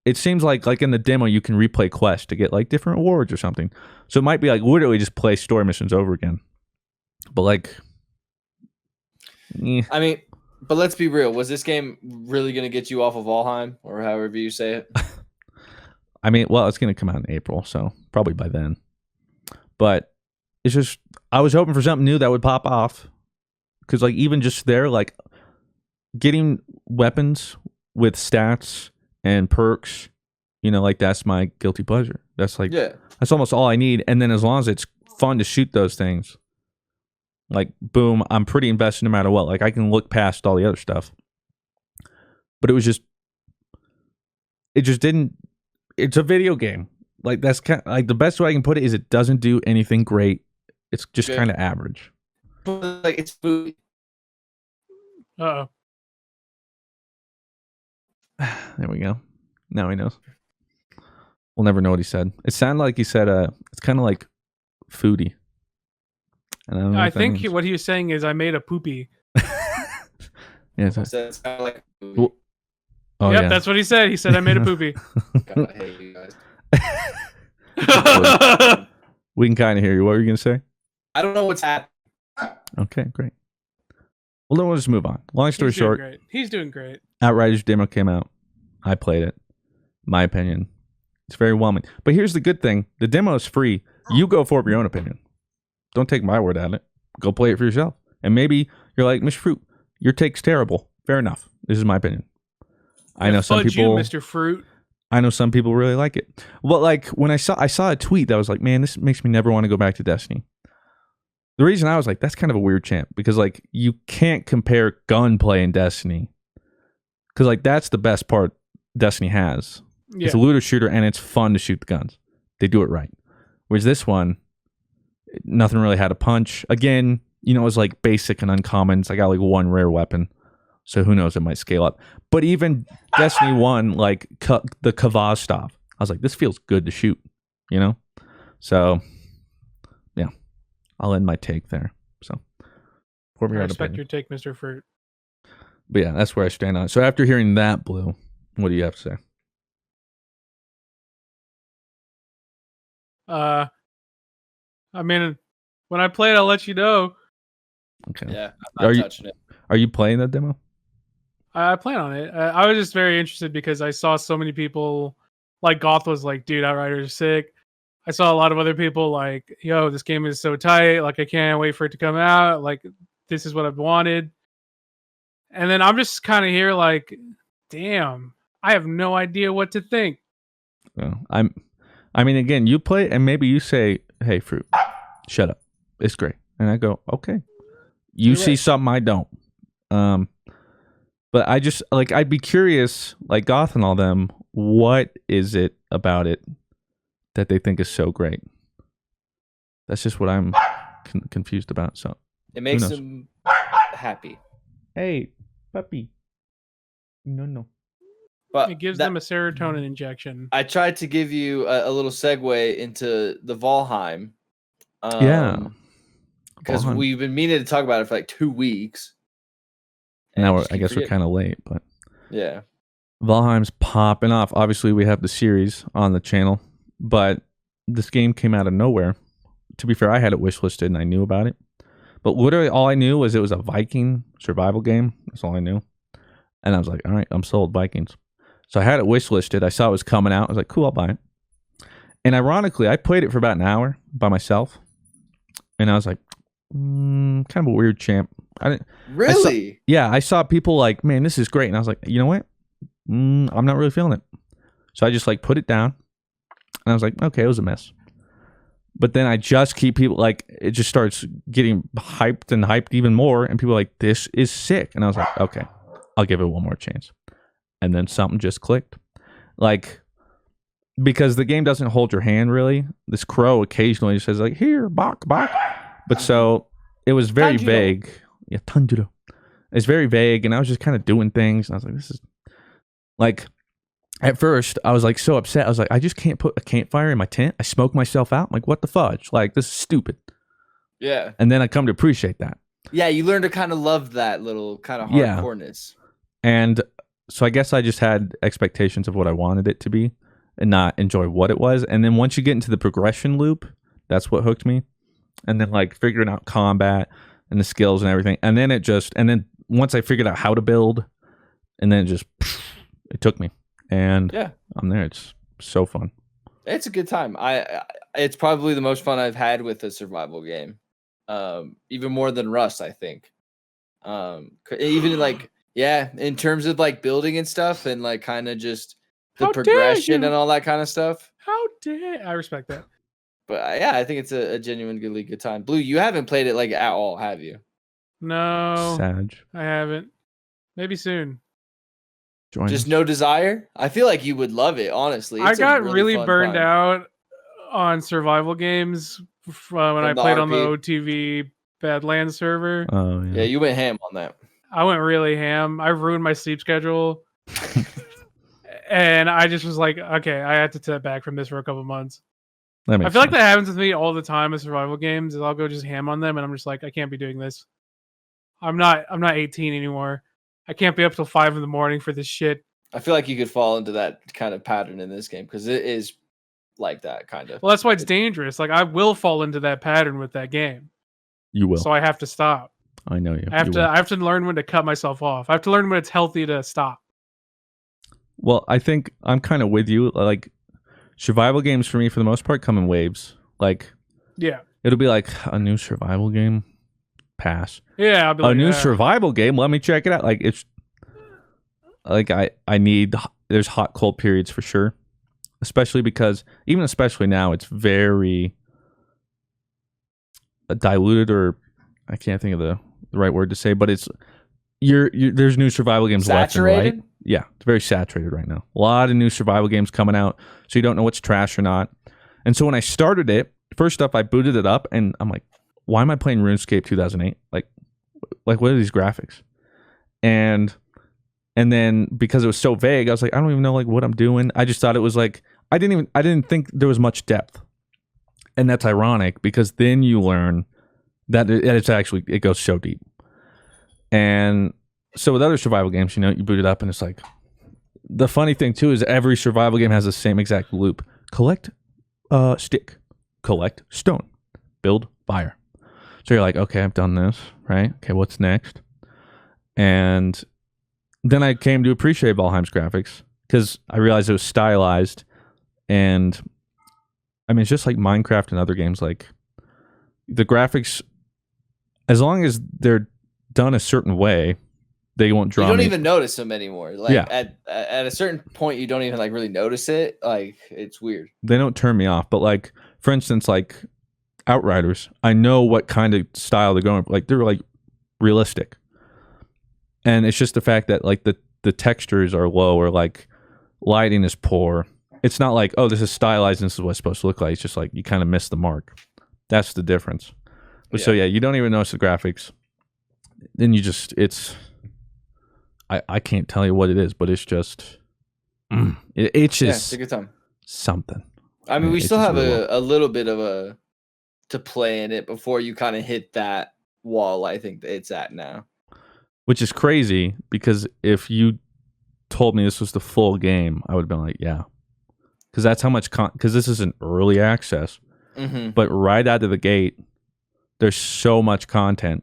[SPEAKER 1] It seems like in the demo, you can replay quests to get like different awards or something. So it might be like literally just play story missions over again. But like,
[SPEAKER 2] I mean, but let's be real. Was this game really going to get you off of Valheim, or however you say it?
[SPEAKER 1] I mean, well, it's going to come out in April, so probably by then. But it's just, I was hoping for something new that would pop off. Because like even just there, like getting weapons with stats and perks, you know, like that's my guilty pleasure. That's like, that's almost all I need. And then as long as it's fun to shoot those things, like boom, I'm pretty invested no matter what. Like I can look past all the other stuff. But it just didn't. It's a video game. Like that's kind of, like the best way I can put it is it doesn't do anything great. It's just kind of average.
[SPEAKER 2] But like it's food.
[SPEAKER 3] Uh-oh.
[SPEAKER 1] There we go. Now he knows. We'll never know what he said. It sounded like he said, it's kind of like foodie. And I don't know
[SPEAKER 3] I
[SPEAKER 1] what that
[SPEAKER 3] think
[SPEAKER 1] means.
[SPEAKER 3] what he was saying is I made a poopy.
[SPEAKER 1] Yeah,
[SPEAKER 2] So it's kind of like food.
[SPEAKER 1] Well, oh,
[SPEAKER 3] Yep,
[SPEAKER 1] yeah.
[SPEAKER 3] that's what he said. He said I made a poopy.
[SPEAKER 2] God, I hate you guys.
[SPEAKER 1] We can kind of hear you. What were you going to say?
[SPEAKER 2] I don't know what's happening.
[SPEAKER 1] Okay, great. Well, then we'll just move on. Long story short,
[SPEAKER 3] He's doing great.
[SPEAKER 1] Outriders demo came out. I played it. My opinion. It's very whelming. But here's the good thing. The demo is free. You go form your own opinion. Don't take my word at it. Go play it for yourself. And maybe you're like, Mr. Fruit, your take's terrible. Fair enough. This is my opinion. I know some
[SPEAKER 3] Fudge
[SPEAKER 1] people...
[SPEAKER 3] you, Mr. Fruit.
[SPEAKER 1] I know some people really like it. Well, like when I saw a tweet that was like, man, this makes me never want to go back to Destiny. The reason I was like, that's kind of a weird champ because like you can't compare gunplay in Destiny because like that's the best part Destiny has.
[SPEAKER 3] Yeah.
[SPEAKER 1] It's a looter shooter and it's fun to shoot the guns. They do it right. Whereas this one, nothing really had a punch. Again, you know, it was like basic and uncommons. I got like one rare weapon. So who knows, it might scale up. But even Destiny 1, like the Kavaz stuff, I was like, this feels good to shoot, you know? So, yeah, I'll end my take there. So,
[SPEAKER 3] I respect your take, Mr. Fruit.
[SPEAKER 1] But yeah, that's where I stand on it. So after hearing that, Blue, what do you have to say?
[SPEAKER 3] I mean, when I play it, I'll let you know.
[SPEAKER 1] Okay.
[SPEAKER 2] Yeah, I'm not touching it.
[SPEAKER 1] Are you playing that demo?
[SPEAKER 3] I plan on it. I was just very interested because I saw so many people, like Goth was like, dude, Outriders are sick. I saw a lot of other people like, yo, this game is so tight. Like, I can't wait for it to come out. Like, this is what I've wanted. And then I'm just kind of here like, damn, I have no idea what to think.
[SPEAKER 1] I mean, again, you play and maybe you say, hey, Fruit, shut up. It's great. And I go, okay. You see something I don't. But I just, like, I'd be curious, like Goth and all them, what is it about it that they think is so great? That's just what I'm confused about. So
[SPEAKER 2] it makes them happy.
[SPEAKER 1] Hey, puppy. No.
[SPEAKER 2] But
[SPEAKER 3] it gives them a serotonin injection.
[SPEAKER 2] I tried to give you a little segue into the Valheim.
[SPEAKER 1] Yeah.
[SPEAKER 2] Because we've been meaning to talk about it for like 2 weeks.
[SPEAKER 1] Now I guess we're kind of late, but
[SPEAKER 2] yeah.
[SPEAKER 1] Valheim's popping off. Obviously, we have the series on the channel, but this game came out of nowhere. To be fair, I had it wishlisted and I knew about it. But literally all I knew was it was a Viking survival game. That's all I knew. And I was like, all right, I'm sold, Vikings. So I had it wishlisted. I saw it was coming out. I was like, cool, I'll buy it. And ironically, I played it for about an hour by myself. And I was like, kind of a weird champ. I didn't
[SPEAKER 2] really.
[SPEAKER 1] I saw people like, man, this is great, and I was like, you know what? I'm not really feeling it. So I just like put it down, and I was like, okay, it was a mess. But then I just keep people like it just starts getting hyped even more, and people are like, this is sick, and I was like, okay, I'll give it one more chance. And then something just clicked, like because the game doesn't hold your hand really. This crow occasionally says like, here, bok, but so it was very vague. Yeah, Tanjiro. It's very vague, and I was just kind of doing things, and I was like, this is... Like, at first, I was like so upset. I was like, I just can't put a campfire in my tent. I smoke myself out. I'm like, what the fudge? Like, this is stupid.
[SPEAKER 2] Yeah.
[SPEAKER 1] And then I come to appreciate that.
[SPEAKER 2] Yeah, you learn to kind of love that little kind of hardcoreness.
[SPEAKER 1] And so I guess I just had expectations of what I wanted it to be and not enjoy what it was. And then once you get into the progression loop, that's what hooked me. And then, like, figuring out combat and the skills and everything. And then once I figured out how to build, and then it took me. And I'm there. It's so fun.
[SPEAKER 2] It's a good time. It's probably the most fun I've had with a survival game. Even more than Rust, I think. Even like, in terms of like building and stuff and like kind of just the progression and all that kind of stuff.
[SPEAKER 3] How dare I respect that.
[SPEAKER 2] But I think it's a genuinely good time. Blue, you haven't played it like at all, have you?
[SPEAKER 3] No,
[SPEAKER 1] Sag.
[SPEAKER 3] I haven't. Maybe soon.
[SPEAKER 2] Just no desire? I feel like you would love it, honestly.
[SPEAKER 3] I got really burned out on survival games when I played on the OTV Badlands server.
[SPEAKER 1] Oh, yeah.
[SPEAKER 2] Yeah, you went ham on that.
[SPEAKER 3] I went really ham. I ruined my sleep schedule. And I just was like, okay, I had to step back from this for a couple months. I feel like that happens with me all the time with survival games. Is I'll go just ham on them, and I'm just like, I can't be doing this. I'm not 18 anymore. I can't be up till 5 a.m. for this shit.
[SPEAKER 2] I feel like you could fall into that kind of pattern in this game because it is like that kind of.
[SPEAKER 3] Well, that's why it's dangerous. Like I will fall into that pattern with that game.
[SPEAKER 1] You will.
[SPEAKER 3] So I have to stop.
[SPEAKER 1] I know you.
[SPEAKER 3] I have to learn when to cut myself off. I have to learn when it's healthy to stop.
[SPEAKER 1] Well, I think I'm kind of with you. Like survival games for me, for the most part, come in waves. Like, it'll be like a new survival game. Pass.
[SPEAKER 3] Yeah, I'll be like,
[SPEAKER 1] a new survival game. Let me check it out. Like it's like I need. There's hot cold periods for sure. especially now, it's very diluted, or I can't think of the right word to say, but it's there's new survival games left and right.
[SPEAKER 2] Saturated?
[SPEAKER 1] Yeah, it's very saturated right now. A lot of new survival games coming out, so you don't know what's trash or not. And so when I started it, first up, I booted it up, and I'm like, why am I playing RuneScape 2008? Like what are these graphics? And then because it was so vague, I was like, I don't even know like what I'm doing. I just thought it was like I didn't think there was much depth. And that's ironic because then you learn that it goes so deep. And so with other survival games, you boot it up and it's like, the funny thing too is every survival game has the same exact loop. Collect stick, collect stone, build fire. So you're like, okay, I've done this, right? Okay, what's next? And then I came to appreciate Valheim's graphics because I realized it was stylized. And I mean, it's just like Minecraft and other games. Like the graphics, as long as they're done a certain way, they won't draw.
[SPEAKER 2] You don't
[SPEAKER 1] me.
[SPEAKER 2] even notice them anymore. Like
[SPEAKER 1] Yeah.
[SPEAKER 2] at a certain point, you don't even like really notice it. Like it's weird.
[SPEAKER 1] They don't turn me off. But like, for instance, like Outriders, I know what kind of style they're going for. Like they're like realistic. And it's just the fact that like the textures are low or like lighting is poor. It's not like, oh, this is stylized and this is what it's supposed to look like. It's just like you kind of miss the mark. That's the difference. But so yeah, you don't even notice the graphics. Then you just I can't tell you what it is, but it's just it's
[SPEAKER 2] it's a good time.
[SPEAKER 1] something.
[SPEAKER 2] I mean, we
[SPEAKER 1] It's
[SPEAKER 2] still
[SPEAKER 1] just
[SPEAKER 2] have
[SPEAKER 1] really
[SPEAKER 2] a little bit of to play in it before you kind of hit that wall. I think that it's at now.
[SPEAKER 1] Which is crazy because if you told me this was the full game, I would have been like, yeah. Because that's how much because this is an early access.
[SPEAKER 2] Mm-hmm.
[SPEAKER 1] But right out of the gate, there's so much content.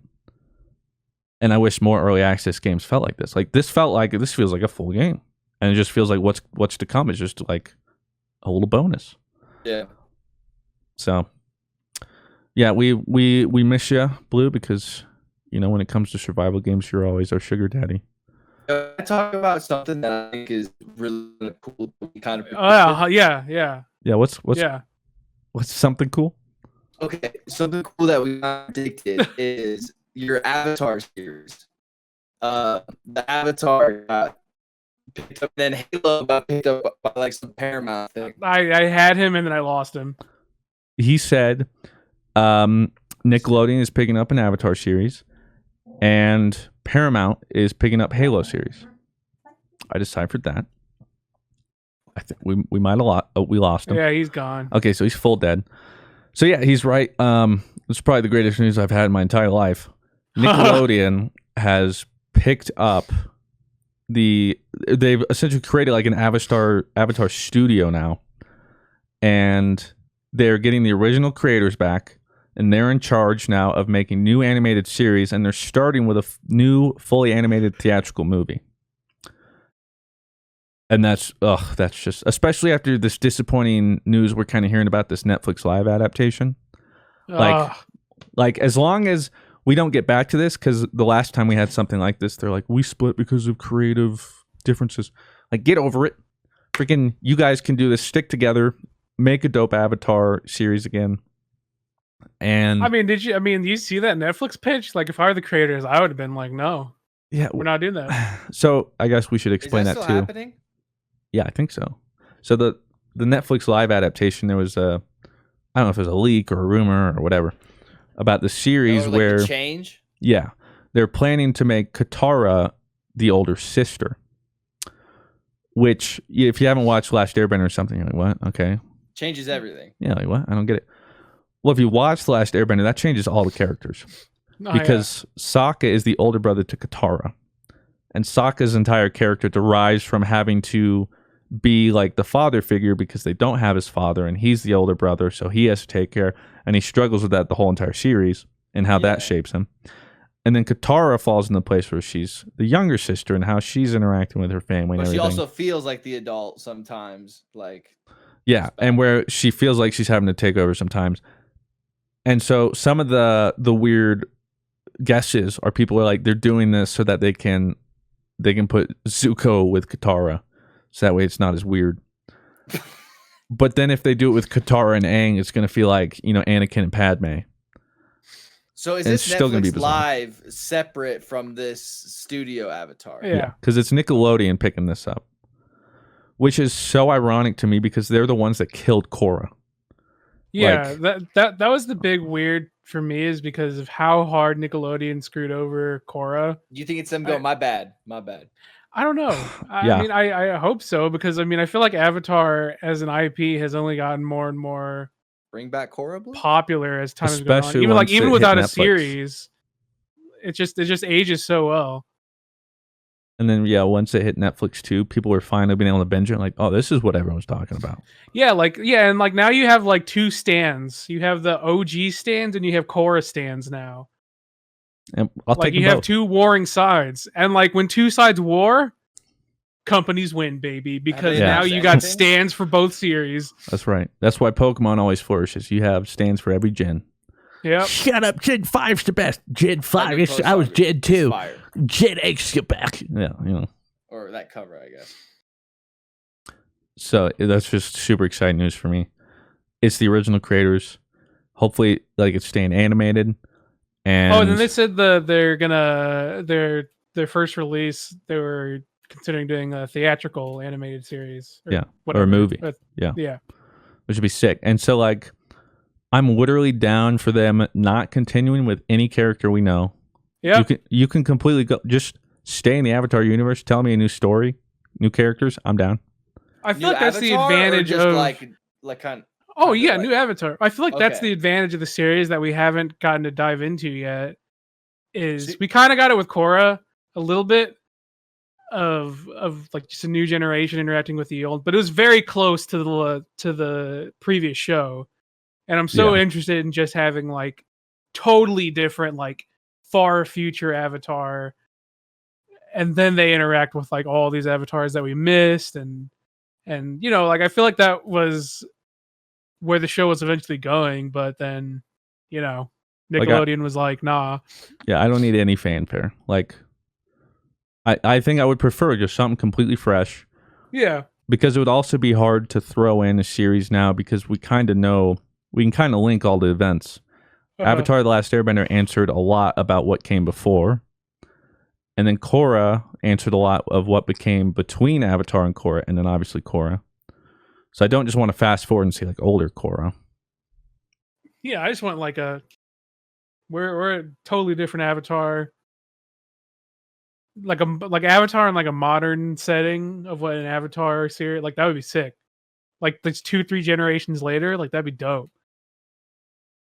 [SPEAKER 1] And I wish more early access games felt like this. Like this feels like a full game. And it just feels like what's to come is just like a little bonus.
[SPEAKER 2] Yeah.
[SPEAKER 1] So yeah, we miss you, Blue, because when it comes to survival games, you're always our sugar daddy.
[SPEAKER 2] I talk about something that I think is really cool. Kind of.
[SPEAKER 3] Yeah.
[SPEAKER 1] What's something cool?
[SPEAKER 2] Okay, something cool that we got addicted is your Avatar series. The Avatar got picked up, then Halo got picked up by like some Paramount thing.
[SPEAKER 3] I had him and then I lost him.
[SPEAKER 1] He said Nickelodeon is picking up an Avatar series and Paramount is picking up Halo series. I deciphered that. I think we might have we lost him.
[SPEAKER 3] Yeah, he's gone.
[SPEAKER 1] Okay, so he's full dead. So yeah, he's right. It's probably the greatest news I've had in my entire life. Nickelodeon has picked up they've essentially created like an Avatar studio now, and they're getting the original creators back, and they're in charge now of making new animated series, and they're starting with a new fully animated theatrical movie. And that's just, especially after this disappointing news we're kind of hearing about this Netflix live adaptation. Like as long as we don't get back to this, because the last time we had something like this, they're like, we split because of creative differences. Like, get over it. Freaking, you guys can do this. Stick together. Make a dope Avatar series again. And
[SPEAKER 3] I mean, do you see that Netflix pitch? Like, if I were the creators, I would have been like, no,
[SPEAKER 1] yeah,
[SPEAKER 3] we're not doing that.
[SPEAKER 1] So I guess we should explain
[SPEAKER 2] Is
[SPEAKER 1] that
[SPEAKER 2] still
[SPEAKER 1] too.
[SPEAKER 2] happening?
[SPEAKER 1] Yeah, I think so. So the Netflix live adaptation, there was I don't know if it was a leak or a rumor or whatever about the series
[SPEAKER 2] like
[SPEAKER 1] where
[SPEAKER 2] the change.
[SPEAKER 1] Yeah, they're planning to make Katara the older sister. Which, if you haven't watched Last Airbender or something, you're like, what? Okay.
[SPEAKER 2] Changes everything.
[SPEAKER 1] Yeah, like what? I don't get it. Well, if you watch The Last Airbender, that changes all the characters. Because Sokka is the older brother to Katara. And Sokka's entire character derives from having to be like the father figure because they don't have his father, and he's the older brother, so he has to take care. And he struggles with that the whole entire series and how that shapes him. And then Katara falls in the place where she's the younger sister and how she's interacting with her family and
[SPEAKER 2] But she
[SPEAKER 1] everything.
[SPEAKER 2] also feels like the adult sometimes. Like,
[SPEAKER 1] yeah, and where she feels like she's having to take over sometimes. And so some of the weird guesses are people are like, they're doing this so that they can put Zuko with Katara, so that way it's not as weird. But then if they do it with Katara and Aang, it's going to feel like, Anakin and Padme.
[SPEAKER 2] So is
[SPEAKER 1] And
[SPEAKER 2] this
[SPEAKER 1] it's still gonna be
[SPEAKER 2] Netflix
[SPEAKER 1] bizarre.
[SPEAKER 2] Live separate from this studio Avatar?
[SPEAKER 3] Yeah.
[SPEAKER 1] Because it's Nickelodeon picking this up. Which is so ironic to me because they're the ones that killed Korra.
[SPEAKER 3] Yeah, that was the big weird for me is because of how hard Nickelodeon screwed over Korra.
[SPEAKER 2] You think it's them going, my bad.
[SPEAKER 3] I don't know.
[SPEAKER 1] Yeah.
[SPEAKER 3] I mean, I hope so because I mean, I feel like Avatar as an IP has only gotten more and more
[SPEAKER 2] Bring back Korra, Blue?
[SPEAKER 3] popular as time has gone on.
[SPEAKER 1] Especially
[SPEAKER 3] Even
[SPEAKER 1] once it
[SPEAKER 3] even
[SPEAKER 1] hit
[SPEAKER 3] without a
[SPEAKER 1] Netflix.
[SPEAKER 3] series, it just ages so well.
[SPEAKER 1] And then, once it hit Netflix too, people were finally being able to binge it. Like, oh, this is what everyone's talking about.
[SPEAKER 3] And like now you have like two stands. You have the OG stands and you have Korra stands now.
[SPEAKER 1] And I'll
[SPEAKER 3] Like
[SPEAKER 1] take them
[SPEAKER 3] you have
[SPEAKER 1] both.
[SPEAKER 3] two warring sides, and like when two sides war, companies win, baby, because
[SPEAKER 1] Yeah.
[SPEAKER 3] now you got stands for both series.
[SPEAKER 1] That's right. That's why Pokemon always flourishes. You have stands for every gen.
[SPEAKER 3] Yep.
[SPEAKER 1] Shut up, Gen 5's the best. Gen 5, I was Gen 2. Gen 8's get back. Yeah,
[SPEAKER 2] Or that cover, I guess.
[SPEAKER 1] So that's just super exciting news for me. It's the original creators. Hopefully, like it's staying animated. And
[SPEAKER 3] And then they said they're gonna their first release they were considering doing a theatrical animated series.
[SPEAKER 1] or a movie.
[SPEAKER 3] Yeah.
[SPEAKER 1] Which would be sick. And so, like, I'm literally down for them not continuing with any character we know.
[SPEAKER 3] Yeah.
[SPEAKER 1] You can completely go just stay in the Avatar universe. Tell me a new story, new characters. I'm down.
[SPEAKER 3] I feel
[SPEAKER 2] New
[SPEAKER 3] like that's the
[SPEAKER 2] Avatar or
[SPEAKER 3] advantage
[SPEAKER 2] just
[SPEAKER 3] of
[SPEAKER 2] like kind
[SPEAKER 3] Oh
[SPEAKER 2] kind of
[SPEAKER 3] yeah,
[SPEAKER 2] like-
[SPEAKER 3] new Avatar. I feel like that's
[SPEAKER 2] Okay.
[SPEAKER 3] the advantage of the series that we haven't gotten to dive into yet. Is
[SPEAKER 2] See-
[SPEAKER 3] we kind of got it with Korra a little bit of like just a new generation interacting with the old, but it was very close to the previous show. And I'm so interested in just having like totally different, like far future Avatar, and then they interact with like all these avatars that we missed, and like I feel like that was where the show was eventually going, but then Nickelodeon was like, nah.
[SPEAKER 1] Yeah, I don't need any fanfare. Like, I think I would prefer just something completely fresh.
[SPEAKER 3] Yeah.
[SPEAKER 1] Because it would also be hard to throw in a series now because we kind of know, we can kind of link all the events. Avatar: The Last Airbender answered a lot about what came before. And then Korra answered a lot of what became between Avatar and Korra, and then obviously Korra. So I don't just want to fast forward and see like older Korra.
[SPEAKER 3] Yeah, I just want like we're a totally different Avatar. Like Avatar in like a modern setting of what an Avatar series, like that would be sick. Like that's 2-3 generations later, like that'd be dope.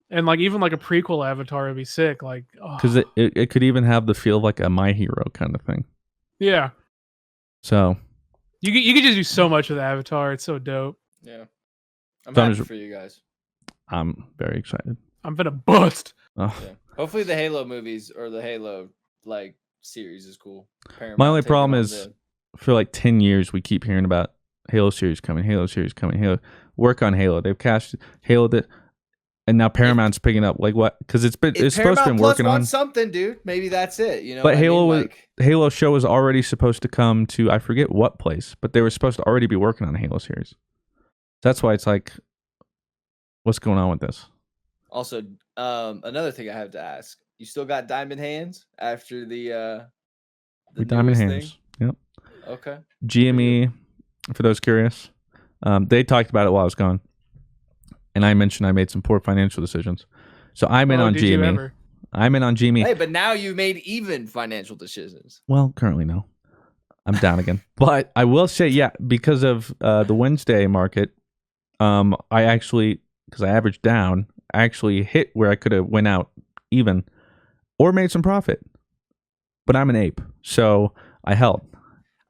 [SPEAKER 3] And like even like a prequel Avatar would be sick. Like
[SPEAKER 1] Because it could even have the feel of like a My Hero kind of thing.
[SPEAKER 3] yeah,
[SPEAKER 1] So
[SPEAKER 3] you could just do so much with Avatar. It's so dope.
[SPEAKER 2] Yeah. I'm
[SPEAKER 1] So I'm
[SPEAKER 2] happy
[SPEAKER 1] just-
[SPEAKER 2] for you guys.
[SPEAKER 1] I'm very excited.
[SPEAKER 3] I'm gonna bust.
[SPEAKER 1] Oh.
[SPEAKER 2] Yeah. Hopefully the Halo movies or the Halo like series is cool. Paramount
[SPEAKER 1] My only
[SPEAKER 2] taking
[SPEAKER 1] problem
[SPEAKER 2] on
[SPEAKER 1] is for like 10 years we keep hearing about Halo series coming, Halo. Work on Halo. They've cast Halo that, and now Paramount's picking up like what? Because it's supposed to
[SPEAKER 2] Paramount
[SPEAKER 1] have been
[SPEAKER 2] Plus
[SPEAKER 1] working on
[SPEAKER 2] wants something, dude. Maybe that's it. You know,
[SPEAKER 1] But
[SPEAKER 2] what I
[SPEAKER 1] Halo
[SPEAKER 2] mean?
[SPEAKER 1] was Halo show was already supposed to come to I forget what place, but they were supposed to already be working on a Halo series. That's why it's like, what's going on with this?
[SPEAKER 2] Also, another thing I have to ask: you still got diamond hands after the
[SPEAKER 1] Diamond
[SPEAKER 2] newest
[SPEAKER 1] Hands. Yep.
[SPEAKER 2] thing? Okay.
[SPEAKER 1] GME, for those curious, they talked about it while I was gone, and I mentioned I made some poor financial decisions, so I'm in on
[SPEAKER 3] Did you
[SPEAKER 1] GME.
[SPEAKER 3] ever?
[SPEAKER 1] I'm in on GME.
[SPEAKER 2] Hey, but now you made even financial decisions.
[SPEAKER 1] Well, currently no. I'm down again. But I will say, yeah, because of the Wednesday market, I actually, because I averaged down, I actually hit where I could have went out even or made some profit. But I'm an ape, so I held.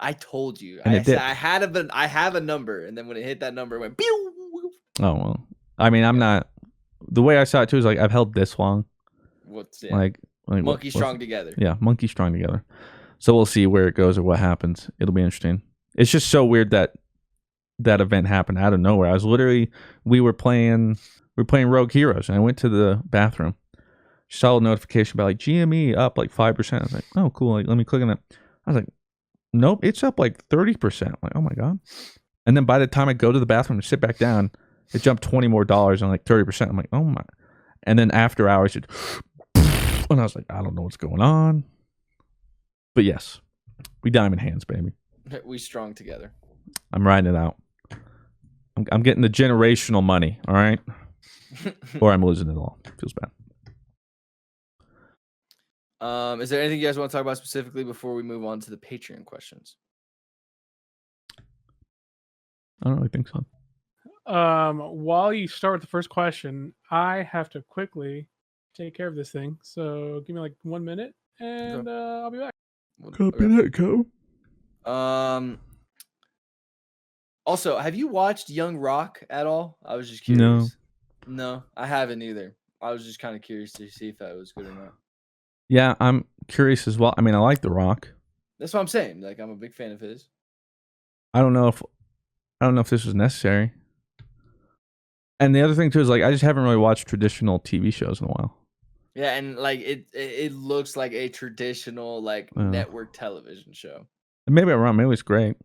[SPEAKER 2] I told you.
[SPEAKER 1] And
[SPEAKER 2] I
[SPEAKER 1] it
[SPEAKER 2] said
[SPEAKER 1] did.
[SPEAKER 2] I have a number, and then when it hit that number, it went pew.
[SPEAKER 1] Oh, well. I mean, I'm not. The way I saw it too is like I've held this long.
[SPEAKER 2] What's
[SPEAKER 1] Like
[SPEAKER 2] monkey
[SPEAKER 1] what's
[SPEAKER 2] strong
[SPEAKER 1] it?
[SPEAKER 2] together?
[SPEAKER 1] Yeah, monkey strong together. So we'll see where it goes or what happens. It'll be interesting. It's just so weird that that event happened out of nowhere. I was literally we were playing Rogue Heroes, and I went to the bathroom. Saw a notification about like GME up like 5%. I was like, oh cool. Like let me click on that. I was like, nope, it's up like 30%. Like, oh my god. And then by the time I go to the bathroom and sit back down, it jumped $20 more and like 30%. I'm like, oh my. And then after hours, it, and I was like, I don't know what's going on. But yes, we diamond hands, baby.
[SPEAKER 4] We strong together.
[SPEAKER 1] I'm riding it out. I'm getting the generational money, all right? Or I'm losing it all. Feels bad.
[SPEAKER 4] Is there anything you guys want to talk about specifically before we move on to the Patreon questions?
[SPEAKER 1] I don't really think so.
[SPEAKER 3] While you start with the first question, I have to quickly take care of this thing. So give me like 1 minute, and I'll be back.
[SPEAKER 1] Copy that, go.
[SPEAKER 4] Also, have you watched Young Rock at all? I was just curious. No, I haven't either. I was just kind of curious to see if that was good or not.
[SPEAKER 1] Yeah, I'm curious as well. I mean, I like The Rock.
[SPEAKER 4] That's what I'm saying. Like, I'm a big fan of his.
[SPEAKER 1] I don't know if this was necessary. And the other thing too is like I just haven't really watched traditional TV shows in a while.
[SPEAKER 4] Yeah, and like it looks like a traditional like network television show.
[SPEAKER 1] And maybe I'm wrong. Maybe it's great.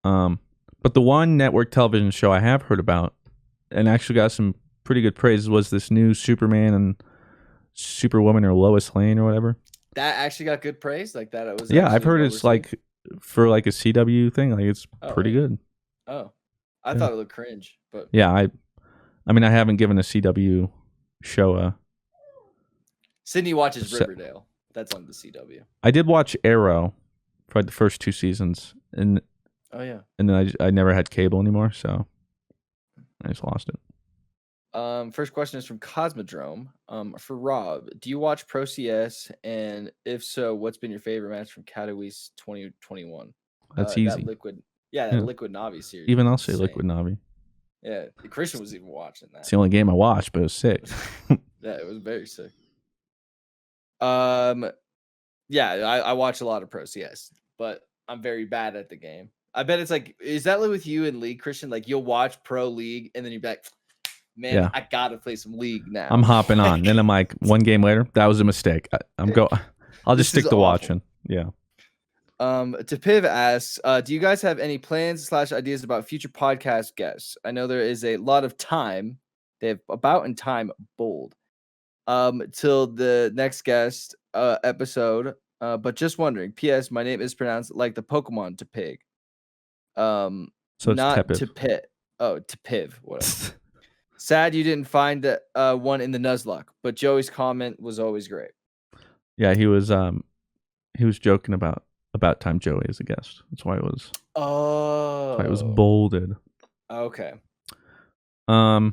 [SPEAKER 1] But the one network television show I have heard about and actually got some pretty good praise was this new Superman and Superwoman or Lois Lane or whatever.
[SPEAKER 4] That actually got good praise, like that. It was.
[SPEAKER 1] Yeah, I've heard it's like for like a CW thing, like it's pretty good.
[SPEAKER 4] Oh, I thought it looked cringe, but
[SPEAKER 1] yeah, I mean, I haven't given a CW show a.
[SPEAKER 4] Sydney watches Riverdale. That's on the CW.
[SPEAKER 1] I did watch Arrow for the first 2 seasons, and and then I never had cable anymore, so I just lost it.
[SPEAKER 4] First question is from Cosmodrome. For Rob, do you watch Pro CS? And if so, what's been your favorite match from Katowice 2021?
[SPEAKER 1] That's easy.
[SPEAKER 4] That Liquid Navi series.
[SPEAKER 1] Even I'll say Liquid Navi.
[SPEAKER 4] Yeah, Christian was even watching that.
[SPEAKER 1] It's the only game I watched, but it was sick.
[SPEAKER 4] Yeah, it was very sick. I watch a lot of Pro CS, but I'm very bad at the game. I bet it's like, is that with you in League, Christian? Like you'll watch Pro League and then you're like, man, I gotta play some League now.
[SPEAKER 1] I'm hopping on. Then I'm like, 1 game later, that was a mistake. I'll just stick to watching. Yeah.
[SPEAKER 4] Tapiv asks, do you guys have any plans / ideas about future podcast guests? I know there is a lot of time. They have about in time bold. Till the next guest episode. But just wondering. P.S. My name is pronounced like the Pokemon Tapig.
[SPEAKER 1] So it's
[SPEAKER 4] not
[SPEAKER 1] Tepid.
[SPEAKER 4] Tapit. Oh, Tapiv. Whatever. Sad you didn't find one in the Nuzlocke, but Joey's comment was always great.
[SPEAKER 1] Yeah, he was joking about time Joey is a guest. That's why it was.
[SPEAKER 4] Oh.
[SPEAKER 1] That's why it was bolded.
[SPEAKER 4] Okay.
[SPEAKER 1] I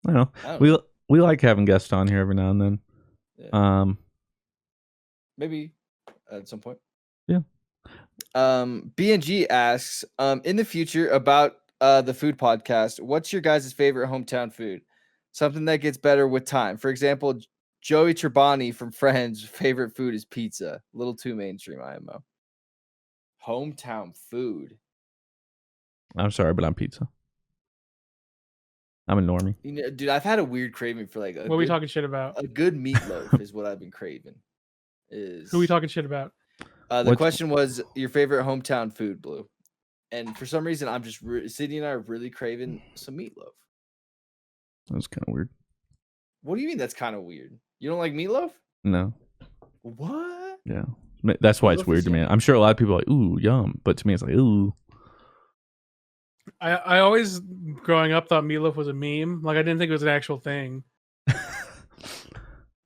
[SPEAKER 1] don't know. We like having guests on here every now and then.
[SPEAKER 4] Yeah. Maybe at some point.
[SPEAKER 1] Yeah.
[SPEAKER 4] BNG asks, in the future about the food podcast, what's your guys' favorite hometown food? Something that gets better with time. For example, Joey Tribani from Friends' favorite food is pizza. A little too mainstream, IMO. Hometown food.
[SPEAKER 1] I'm sorry, but I'm pizza. I'm a normie.
[SPEAKER 4] You know, dude, I've had a weird craving for like.
[SPEAKER 3] What are we talking shit about?
[SPEAKER 4] A good meatloaf is what I've been craving. Who
[SPEAKER 3] are we talking shit about?
[SPEAKER 4] The question was your favorite hometown food, Blue. And for some reason, I'm just Sydney and I are really craving some meatloaf.
[SPEAKER 1] That's kind of weird.
[SPEAKER 4] What do you mean that's kind of weird? You don't like meatloaf?
[SPEAKER 1] No.
[SPEAKER 4] What?
[SPEAKER 1] Yeah. That's why it's weird to me. I'm sure a lot of people are like, ooh, yum. But to me, it's like, ooh.
[SPEAKER 3] I always, growing up, thought meatloaf was a meme. Like, I didn't think it was an actual thing.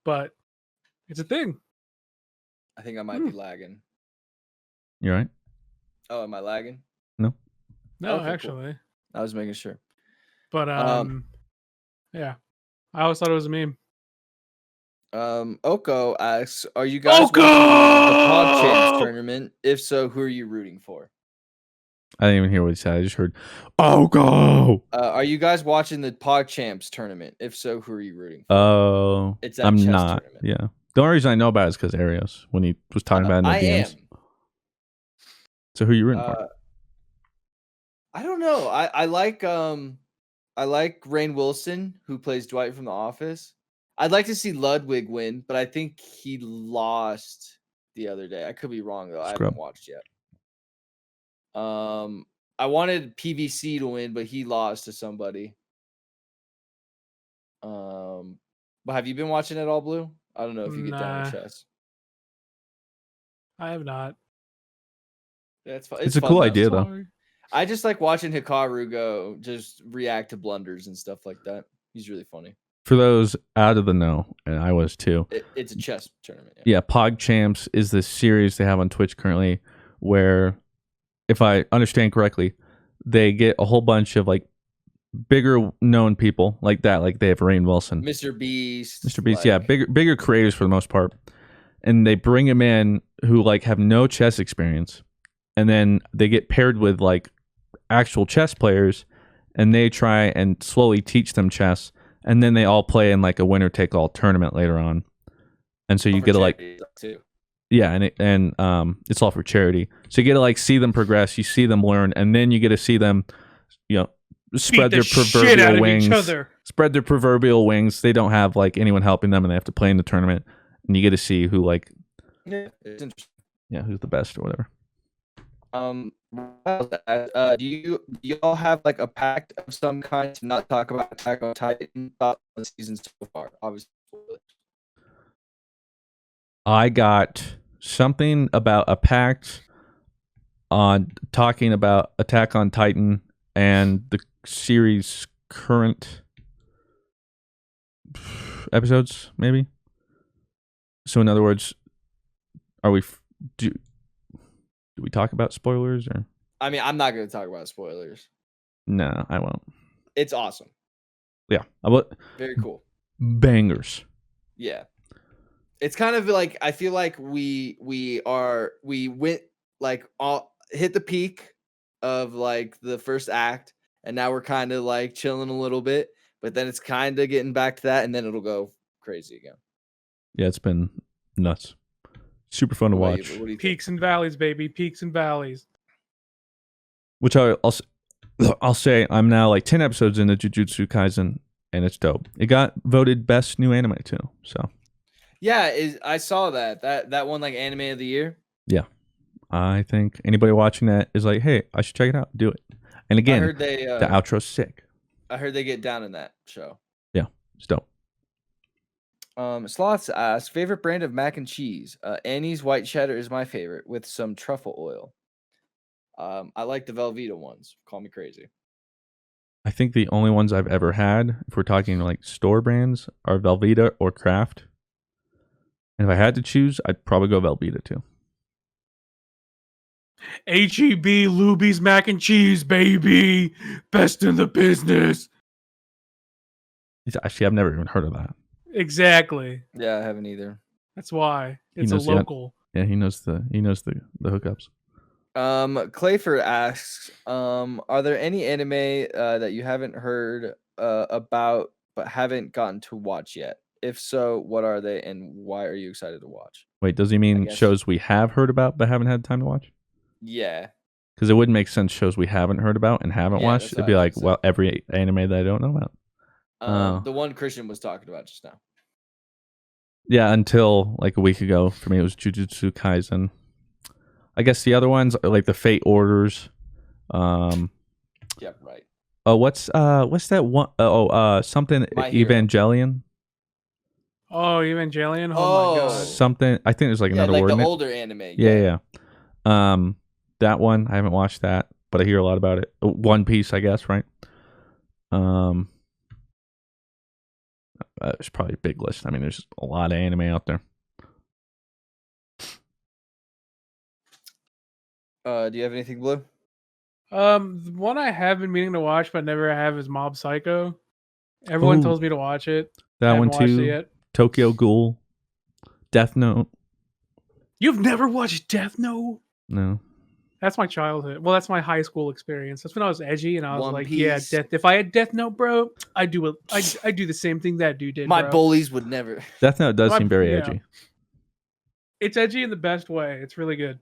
[SPEAKER 3] But it's a thing.
[SPEAKER 4] I think I might be lagging.
[SPEAKER 1] You right?
[SPEAKER 4] Oh, am I lagging?
[SPEAKER 1] No.
[SPEAKER 3] No,
[SPEAKER 4] Okay,
[SPEAKER 3] actually.
[SPEAKER 4] Cool. I was making sure.
[SPEAKER 3] But, yeah. I always thought it was a meme.
[SPEAKER 4] Oko asks, are you guys watching the PogChamps tournament? If so, who are you rooting for?
[SPEAKER 1] I didn't even hear what he said. I just heard, go!
[SPEAKER 4] Are you guys watching the PogChamps tournament? If so, who are you rooting for?
[SPEAKER 1] Oh,
[SPEAKER 4] it's that
[SPEAKER 1] I'm
[SPEAKER 4] chess
[SPEAKER 1] not.
[SPEAKER 4] Tournament.
[SPEAKER 1] Yeah. The only reason I know about it is because Arios, when he was talking about it in the DMs.
[SPEAKER 4] am.
[SPEAKER 1] So who are you rooting for?
[SPEAKER 4] I don't know. I like Rainn Wilson, who plays Dwight from The Office. I'd like to see Ludwig win, but I think he lost the other day. I could be wrong though. I haven't watched yet.
[SPEAKER 2] I wanted PVC to win, but he lost to somebody. But have you been watching it all, Blue? I don't know if you get down with
[SPEAKER 3] Nah.
[SPEAKER 2] chess.
[SPEAKER 3] I have not.
[SPEAKER 2] Yeah, it's fun.
[SPEAKER 1] It's a
[SPEAKER 2] fun,
[SPEAKER 1] cool
[SPEAKER 2] though.
[SPEAKER 1] idea, though.
[SPEAKER 3] Sorry.
[SPEAKER 2] I just like watching Hikaru go just react to blunders and stuff like that. He's really funny.
[SPEAKER 1] For those out of the know, and I was too.
[SPEAKER 2] It's a chess tournament.
[SPEAKER 1] Yeah, Pog Champs is this series they have on Twitch currently where, if I understand correctly, they get a whole bunch of like bigger known people like that, like they have Rainn Wilson,
[SPEAKER 2] Mr. Beast.
[SPEAKER 1] Mr. Beast, yeah, bigger creators for the most part, and they bring them in who like have no chess experience, and then they get paired with like actual chess players, and they try and slowly teach them chess, and then they all play in like a winner take all tournament later on, and so you get to like.
[SPEAKER 2] Too.
[SPEAKER 1] Yeah, and it's all for charity. So you get to like see them progress, you see them learn, and then you get to see them, spread their proverbial wings. Spread their proverbial wings. They don't have like anyone helping them, and they have to play in the tournament. And you get to see who like,
[SPEAKER 2] it's interesting.
[SPEAKER 1] Yeah, who's the best or whatever.
[SPEAKER 2] Do you all have like a pact of some kind to not talk about Attack on Titan the season so far? Obviously.
[SPEAKER 1] I got something about a pact on talking about Attack on Titan and the series' current episodes, maybe. So, in other words, are we do we talk about spoilers or?
[SPEAKER 2] I mean, I'm not going to talk about spoilers.
[SPEAKER 1] No, I won't.
[SPEAKER 2] It's awesome.
[SPEAKER 1] Yeah, I will.
[SPEAKER 2] Very cool.
[SPEAKER 1] Bangers.
[SPEAKER 2] Yeah. It's kind of like I feel like we went like hit the peak of like the first act, and now we're kind of like chilling a little bit, but then it's kind of getting back to that, and then it'll go crazy again.
[SPEAKER 1] Yeah, it's been nuts. Super fun to watch.
[SPEAKER 2] What do you
[SPEAKER 3] Peaks and valleys, baby. Peaks and valleys.
[SPEAKER 1] Which I'll say I'm now like 10 episodes into Jujutsu Kaisen, and it's dope. It got voted best new anime too. So.
[SPEAKER 2] Yeah, I saw that one like anime of the year.
[SPEAKER 1] Yeah, I think anybody watching that is like, hey, I should check it out. Do it. And again,
[SPEAKER 2] I heard
[SPEAKER 1] the outro's sick.
[SPEAKER 2] I heard they get down in that show.
[SPEAKER 1] Yeah, it's dope.
[SPEAKER 2] Sloths asks, favorite brand of mac and cheese? Annie's white cheddar is my favorite with some truffle oil. I like the Velveeta ones. Call me crazy.
[SPEAKER 1] I think the only ones I've ever had, if we're talking like store brands, are Velveeta or Kraft. And if I had to choose, I'd probably go Velveeta too.
[SPEAKER 3] HEB Luby's mac and cheese, baby. Best in the business.
[SPEAKER 1] Actually, I've never even heard of that.
[SPEAKER 3] Exactly.
[SPEAKER 2] Yeah, I haven't either.
[SPEAKER 3] That's why. It's a
[SPEAKER 1] knows
[SPEAKER 3] local.
[SPEAKER 1] Yeah, he knows the hookups.
[SPEAKER 2] Clayford asks, are there any anime that you haven't heard about but haven't gotten to watch yet? If so, what are they and why are you excited to watch?
[SPEAKER 1] Wait, does he mean shows we have heard about but haven't had time to watch?
[SPEAKER 2] Yeah.
[SPEAKER 1] Because it wouldn't make sense shows we haven't heard about and haven't watched. It'd be like, well, every anime that I don't know about.
[SPEAKER 2] The one Christian was talking about just now.
[SPEAKER 1] Yeah, until like a week ago, for me, it was Jujutsu Kaisen. I guess the other ones are like the Fate Orders.
[SPEAKER 2] Yeah, right.
[SPEAKER 1] Oh, what's that one? Something Evangelion.
[SPEAKER 3] Oh, Evangelion. Oh my god.
[SPEAKER 1] Something. I think there's like another
[SPEAKER 2] like
[SPEAKER 1] word.
[SPEAKER 2] The
[SPEAKER 1] in it.
[SPEAKER 2] older anime.
[SPEAKER 1] Yeah. That one I haven't watched that, but I hear a lot about it. One Piece, I guess, right? It's probably a big list. I mean, there's a lot of anime out there.
[SPEAKER 2] Do you have anything, Blue?
[SPEAKER 3] The one I have been meaning to watch but never have is Mob Psycho. Everyone tells me to watch it.
[SPEAKER 1] That one too. Tokyo Ghoul, Death Note.
[SPEAKER 3] You've never watched Death Note?
[SPEAKER 1] No.
[SPEAKER 3] That's my childhood. Well, that's my high school experience. That's when I was edgy and I was
[SPEAKER 2] One
[SPEAKER 3] like,
[SPEAKER 2] Piece.
[SPEAKER 3] yeah, Death. If I had Death Note, bro, I do the same thing that dude did.
[SPEAKER 2] My
[SPEAKER 3] bro.
[SPEAKER 2] bullies would never.
[SPEAKER 1] Death Note does seem very edgy.
[SPEAKER 3] It's edgy in the best way. It's really good.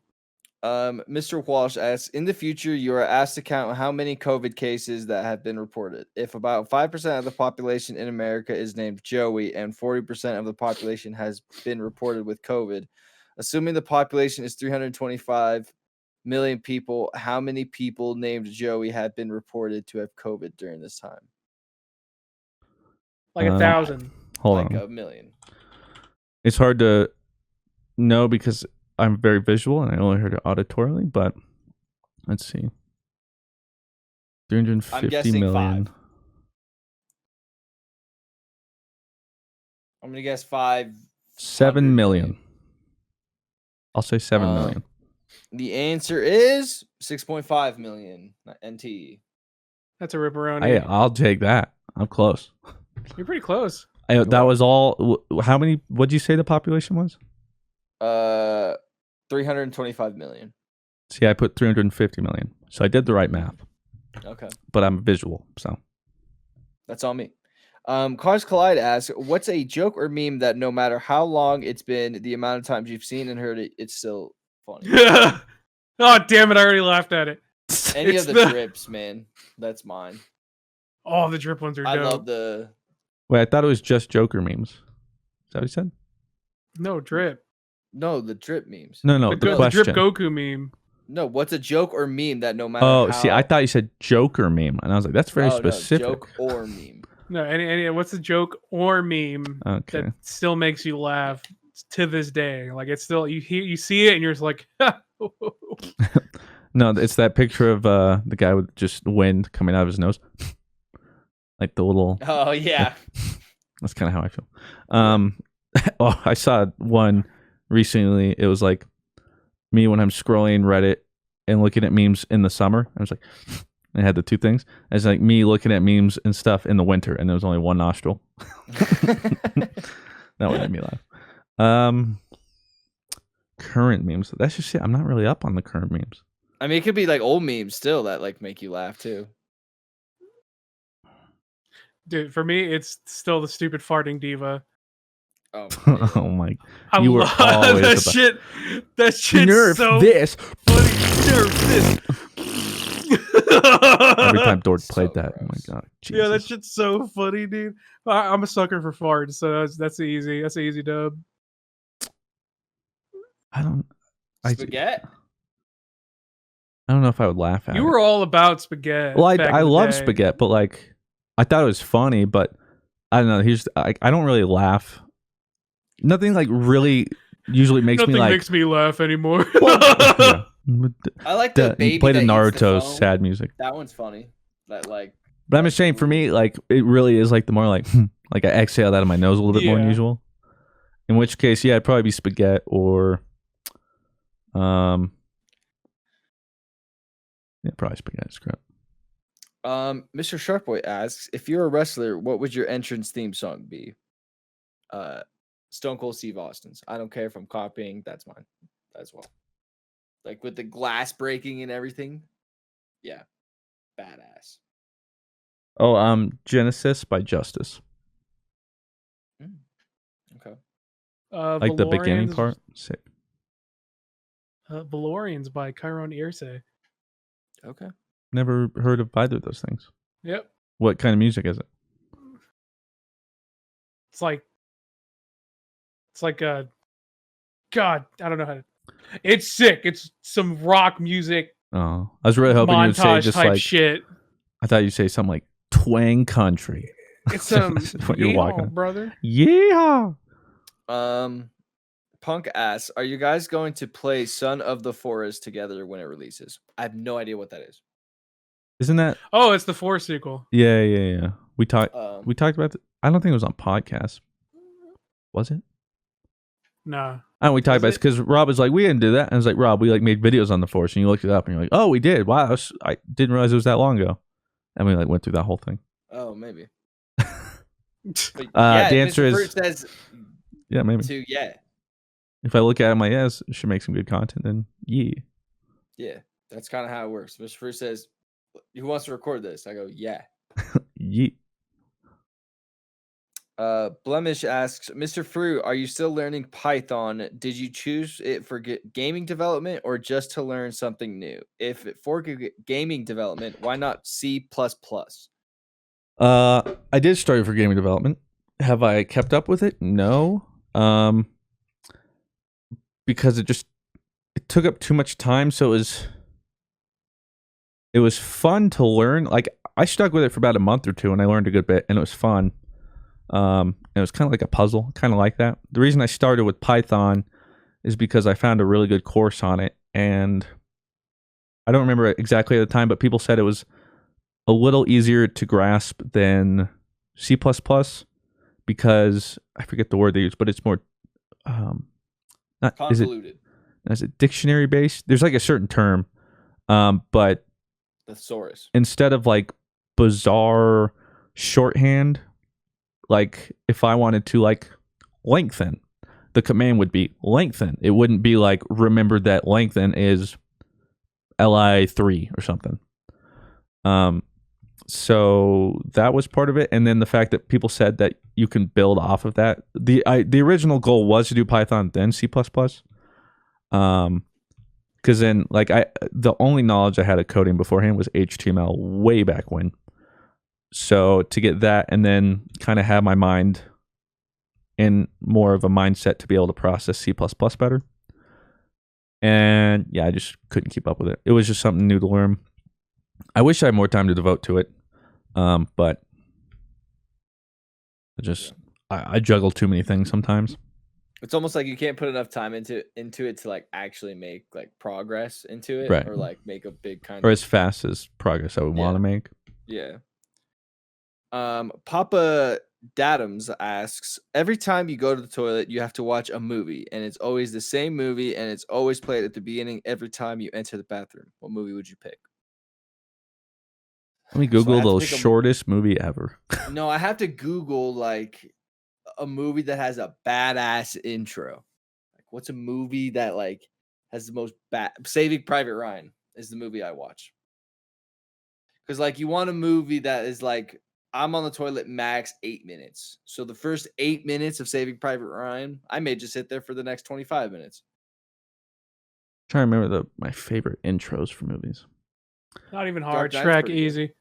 [SPEAKER 2] Mr. Walsh asks, in the future, you are asked to count how many COVID cases that have been reported. If about 5% of the population in America is named Joey and 40% of the population has been reported with COVID, assuming the population is 325
[SPEAKER 4] million people. How many people named Joey have been reported to have COVID during this time?
[SPEAKER 3] Like 1,000.
[SPEAKER 1] Hold
[SPEAKER 4] Like
[SPEAKER 1] on.
[SPEAKER 4] 1 million.
[SPEAKER 1] It's hard to know because I'm very visual and I only heard it auditorily, but let's see. 350
[SPEAKER 4] I'm guessing
[SPEAKER 1] million.
[SPEAKER 4] 5. I'm gonna guess 5.
[SPEAKER 1] 7 million. I'll say 7 million.
[SPEAKER 4] The answer is 6.5 million NT.
[SPEAKER 3] That's a ripperoni.
[SPEAKER 1] I'll take that. I'm close.
[SPEAKER 3] You're pretty close.
[SPEAKER 1] That was all. How many? What'd you say the population was?
[SPEAKER 4] 325 million.
[SPEAKER 1] See, I put 350 million. So I did the right math.
[SPEAKER 4] Okay.
[SPEAKER 1] But I'm visual, so.
[SPEAKER 4] That's on me. Cars Collide asks, what's a joke or meme that no matter how long it's been, the amount of times you've seen and heard it, it's still funny?
[SPEAKER 3] Oh, damn it. I already laughed at it.
[SPEAKER 4] Any
[SPEAKER 3] It's
[SPEAKER 4] of the
[SPEAKER 3] the-
[SPEAKER 4] drips, man. That's mine.
[SPEAKER 3] Oh, the drip ones are
[SPEAKER 4] I
[SPEAKER 3] dope.
[SPEAKER 4] love the...
[SPEAKER 1] Wait, I thought it was just Joker memes. Is that what you said?
[SPEAKER 3] No, drip.
[SPEAKER 4] No, the drip memes.
[SPEAKER 1] No,
[SPEAKER 3] the
[SPEAKER 1] the question.
[SPEAKER 3] drip Goku meme.
[SPEAKER 4] No, what's a joke or meme that no matter
[SPEAKER 1] Oh,
[SPEAKER 4] how...
[SPEAKER 1] see, I thought you said Joker meme, and I was like, that's very
[SPEAKER 4] Oh, no,
[SPEAKER 1] specific.
[SPEAKER 4] joke or meme.
[SPEAKER 3] No, any what's a joke or meme
[SPEAKER 1] Okay.
[SPEAKER 3] that still makes you laugh to this day? Like it's still you see it and you're just like,
[SPEAKER 1] No, it's that picture of the guy with just wind coming out of his nose. Like the little.
[SPEAKER 4] Oh, yeah.
[SPEAKER 1] That's kind of how I feel. Oh, I saw one recently. It was like me when I'm scrolling Reddit and looking at memes in the summer. I was like, I had the two things. It's like me looking at memes and stuff in the winter, and there was only one nostril. That one made me laugh. Current memes. That's just it. I'm not really up on the current memes.
[SPEAKER 4] I mean, it could be like old memes still that like make you laugh too.
[SPEAKER 3] dude, for me it's still the stupid farting diva.
[SPEAKER 4] Oh,
[SPEAKER 1] Oh my!
[SPEAKER 3] I
[SPEAKER 1] You were
[SPEAKER 3] love
[SPEAKER 1] always
[SPEAKER 3] that
[SPEAKER 1] about-
[SPEAKER 3] shit. That shit's
[SPEAKER 1] Nerf
[SPEAKER 3] so
[SPEAKER 1] this.
[SPEAKER 3] funny. Nerf this.
[SPEAKER 1] Every time Dord
[SPEAKER 4] So
[SPEAKER 1] played that, oh my
[SPEAKER 4] gross.
[SPEAKER 1] god!
[SPEAKER 3] Yeah, that
[SPEAKER 1] Jesus.
[SPEAKER 3] shit's so funny, dude. I'm a sucker for farts, so that's easy. That's an easy dub.
[SPEAKER 1] I don't
[SPEAKER 4] Spaghetti.
[SPEAKER 1] know if I would laugh at
[SPEAKER 3] You
[SPEAKER 1] it.
[SPEAKER 3] were all about spaghetti.
[SPEAKER 1] Well,
[SPEAKER 3] back
[SPEAKER 1] I
[SPEAKER 3] in the
[SPEAKER 1] love
[SPEAKER 3] day.
[SPEAKER 1] spaghetti, but like I thought it was funny, but I don't know. I don't really laugh. Nothing like really usually makes
[SPEAKER 3] Nothing
[SPEAKER 1] me like.
[SPEAKER 3] makes me laugh anymore.
[SPEAKER 1] Yeah.
[SPEAKER 4] I like the baby
[SPEAKER 1] Play the
[SPEAKER 4] that eats
[SPEAKER 1] Naruto
[SPEAKER 4] phone.
[SPEAKER 1] sad music.
[SPEAKER 4] That one's funny. That like.
[SPEAKER 1] But I'm just saying, for me, like it really is like the more like like I exhale that out of my nose a little bit more than
[SPEAKER 3] Yeah.
[SPEAKER 1] usual. In which case, yeah, it'd probably be spaghetti or, yeah, probably spaghetti. Scrap.
[SPEAKER 4] Mr. Sharkboy asks, if you're a wrestler, what would your entrance theme song be? Stone Cold Steve Austin's. I don't care if I'm copying. That's mine as well. Like with the glass breaking and everything. Yeah, badass.
[SPEAKER 1] Oh, Genesis by Justice.
[SPEAKER 4] Okay.
[SPEAKER 1] Like the beginning
[SPEAKER 3] Valorians-
[SPEAKER 1] part. Sick.
[SPEAKER 3] Valorians by Chiron Earse.
[SPEAKER 4] Okay.
[SPEAKER 1] Never heard of either of those things.
[SPEAKER 3] Yep.
[SPEAKER 1] What kind of music is it?
[SPEAKER 3] It's like a God, I don't know how to. It's sick. It's some rock music
[SPEAKER 1] Oh, I was really hoping you would say
[SPEAKER 3] montage
[SPEAKER 1] just
[SPEAKER 3] type
[SPEAKER 1] like
[SPEAKER 3] shit.
[SPEAKER 1] I thought you'd say something like twang country.
[SPEAKER 3] It's some
[SPEAKER 1] What you're walking.
[SPEAKER 3] brother.
[SPEAKER 1] Yeah.
[SPEAKER 4] Punk asks, are you guys going to play Son of the Forest together when it releases? I have no idea what that is.
[SPEAKER 1] Isn't that?
[SPEAKER 3] Oh, it's the 4 sequel.
[SPEAKER 1] Yeah. We talked about. I don't think it was on podcast. Was it?
[SPEAKER 3] Nah.
[SPEAKER 1] And we talked
[SPEAKER 3] Was
[SPEAKER 1] about it
[SPEAKER 3] it?
[SPEAKER 1] because Rob was like, we didn't do that. And I was like, Rob, we like made videos on the Force, and you looked it up, and you're like, oh, we did. Wow, I didn't realize it was that long ago. And we like went through that whole thing.
[SPEAKER 4] Oh, maybe. But
[SPEAKER 1] The
[SPEAKER 4] yeah,
[SPEAKER 1] answer
[SPEAKER 4] Mr.
[SPEAKER 1] is
[SPEAKER 4] Fruit says
[SPEAKER 1] yeah, maybe.
[SPEAKER 4] to yeah.
[SPEAKER 1] If I look at it, I'm like, yes, it should make some good content. Then yeah.
[SPEAKER 4] Yeah, that's kind of how it works. Mr. Fruit says, who wants to record this? I go, yeah.
[SPEAKER 1] Yeah.
[SPEAKER 4] Blemish asks, Mr. Fruit, are you still learning Python? Did you choose it for gaming development or just to learn something new? If for gaming development, why not C++?
[SPEAKER 1] I did start for gaming development. Have I kept up with it? No. Because it took up too much time. So it was it was fun to learn. Like I stuck with it for about a month or two, and I learned a good bit, and it was fun. It was kind of like a puzzle, kind of like that. The reason I started with Python is because I found a really good course on it, and I don't remember exactly at the time, but people said it was a little easier to grasp than C++, because I forget the word they use, but it's more not
[SPEAKER 2] Convoluted.
[SPEAKER 1] is it dictionary based? There's like a certain term, but
[SPEAKER 2] Thesaurus.
[SPEAKER 1] instead of like bizarre shorthand, like if I wanted to like lengthen, the command would be lengthen. It wouldn't be like remember that lengthen is li3 or something. So that was part of it, and then the fact that people said that you can build off of that. The original goal was to do Python then C++. Because then like the only knowledge I had of coding beforehand was HTML way back when. So to get that and then kind of have my mind in more of a mindset to be able to process C++ better. And yeah, I just couldn't keep up with it. It was just something new to learn. I wish I had more time to devote to it. But I juggle too many things sometimes.
[SPEAKER 4] It's almost like you can't put enough time into it to like actually make like progress into it,
[SPEAKER 1] Right.
[SPEAKER 4] or like make a big kind
[SPEAKER 1] Or
[SPEAKER 4] of
[SPEAKER 1] as fast as progress I would want to make.
[SPEAKER 4] yeah. Papa Dadams asks, every time you go to the toilet, you have to watch a movie, and it's always the same movie, and it's always played at the beginning every time you enter the bathroom. What movie would you pick?
[SPEAKER 1] Let me
[SPEAKER 2] So I
[SPEAKER 1] Google
[SPEAKER 2] have to
[SPEAKER 1] the
[SPEAKER 2] pick a-
[SPEAKER 1] shortest movie ever.
[SPEAKER 2] No, I have to Google like a movie that has a badass intro. Like, what's a movie that like has the most Saving Private Ryan is the movie I watch. Because like you want a movie that is like I'm on the toilet max 8 minutes. So the first 8 minutes of Saving Private Ryan, I may just sit there for the next 25 minutes.
[SPEAKER 1] Trying to remember my favorite intros for movies.
[SPEAKER 3] Not even hard.
[SPEAKER 2] Dark Knight's
[SPEAKER 3] Shrek,
[SPEAKER 2] pretty good.
[SPEAKER 3] easy.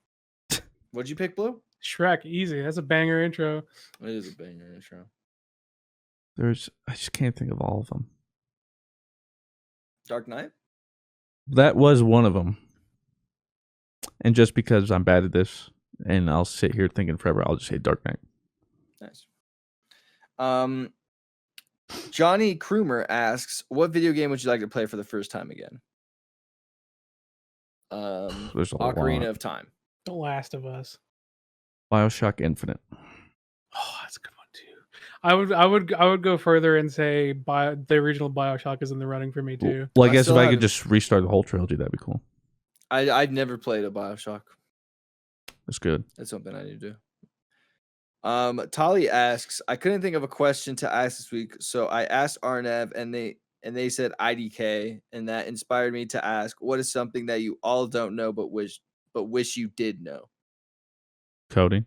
[SPEAKER 2] What'd you pick, Blue?
[SPEAKER 3] Shrek, easy. That's a banger intro.
[SPEAKER 2] It is a banger intro.
[SPEAKER 1] I just can't think of all of them.
[SPEAKER 2] Dark Knight?
[SPEAKER 1] That was one of them. And just because I'm bad at this, and I'll sit here thinking forever, I'll just say Dark Knight.
[SPEAKER 2] Nice. Johnny Krumer asks, what video game would you like to play for the first time again?
[SPEAKER 1] There's a lot.
[SPEAKER 2] Ocarina of Time.
[SPEAKER 3] The Last of Us.
[SPEAKER 1] BioShock Infinite.
[SPEAKER 3] Oh, that's a good one too. I would go further and say the original BioShock is in the running for me too.
[SPEAKER 1] Well, I
[SPEAKER 2] I
[SPEAKER 1] guess if
[SPEAKER 2] still
[SPEAKER 1] I could
[SPEAKER 2] haven't-
[SPEAKER 1] just restart the whole trilogy, that'd be cool.
[SPEAKER 2] I've never played a BioShock.
[SPEAKER 1] That's good.
[SPEAKER 2] That's something I need to do. Tali asks, I couldn't think of a question to ask this week, so I asked Arnav, and they said IDK, and that inspired me to ask, what is something that you all don't know but wish you did know?
[SPEAKER 1] Coding.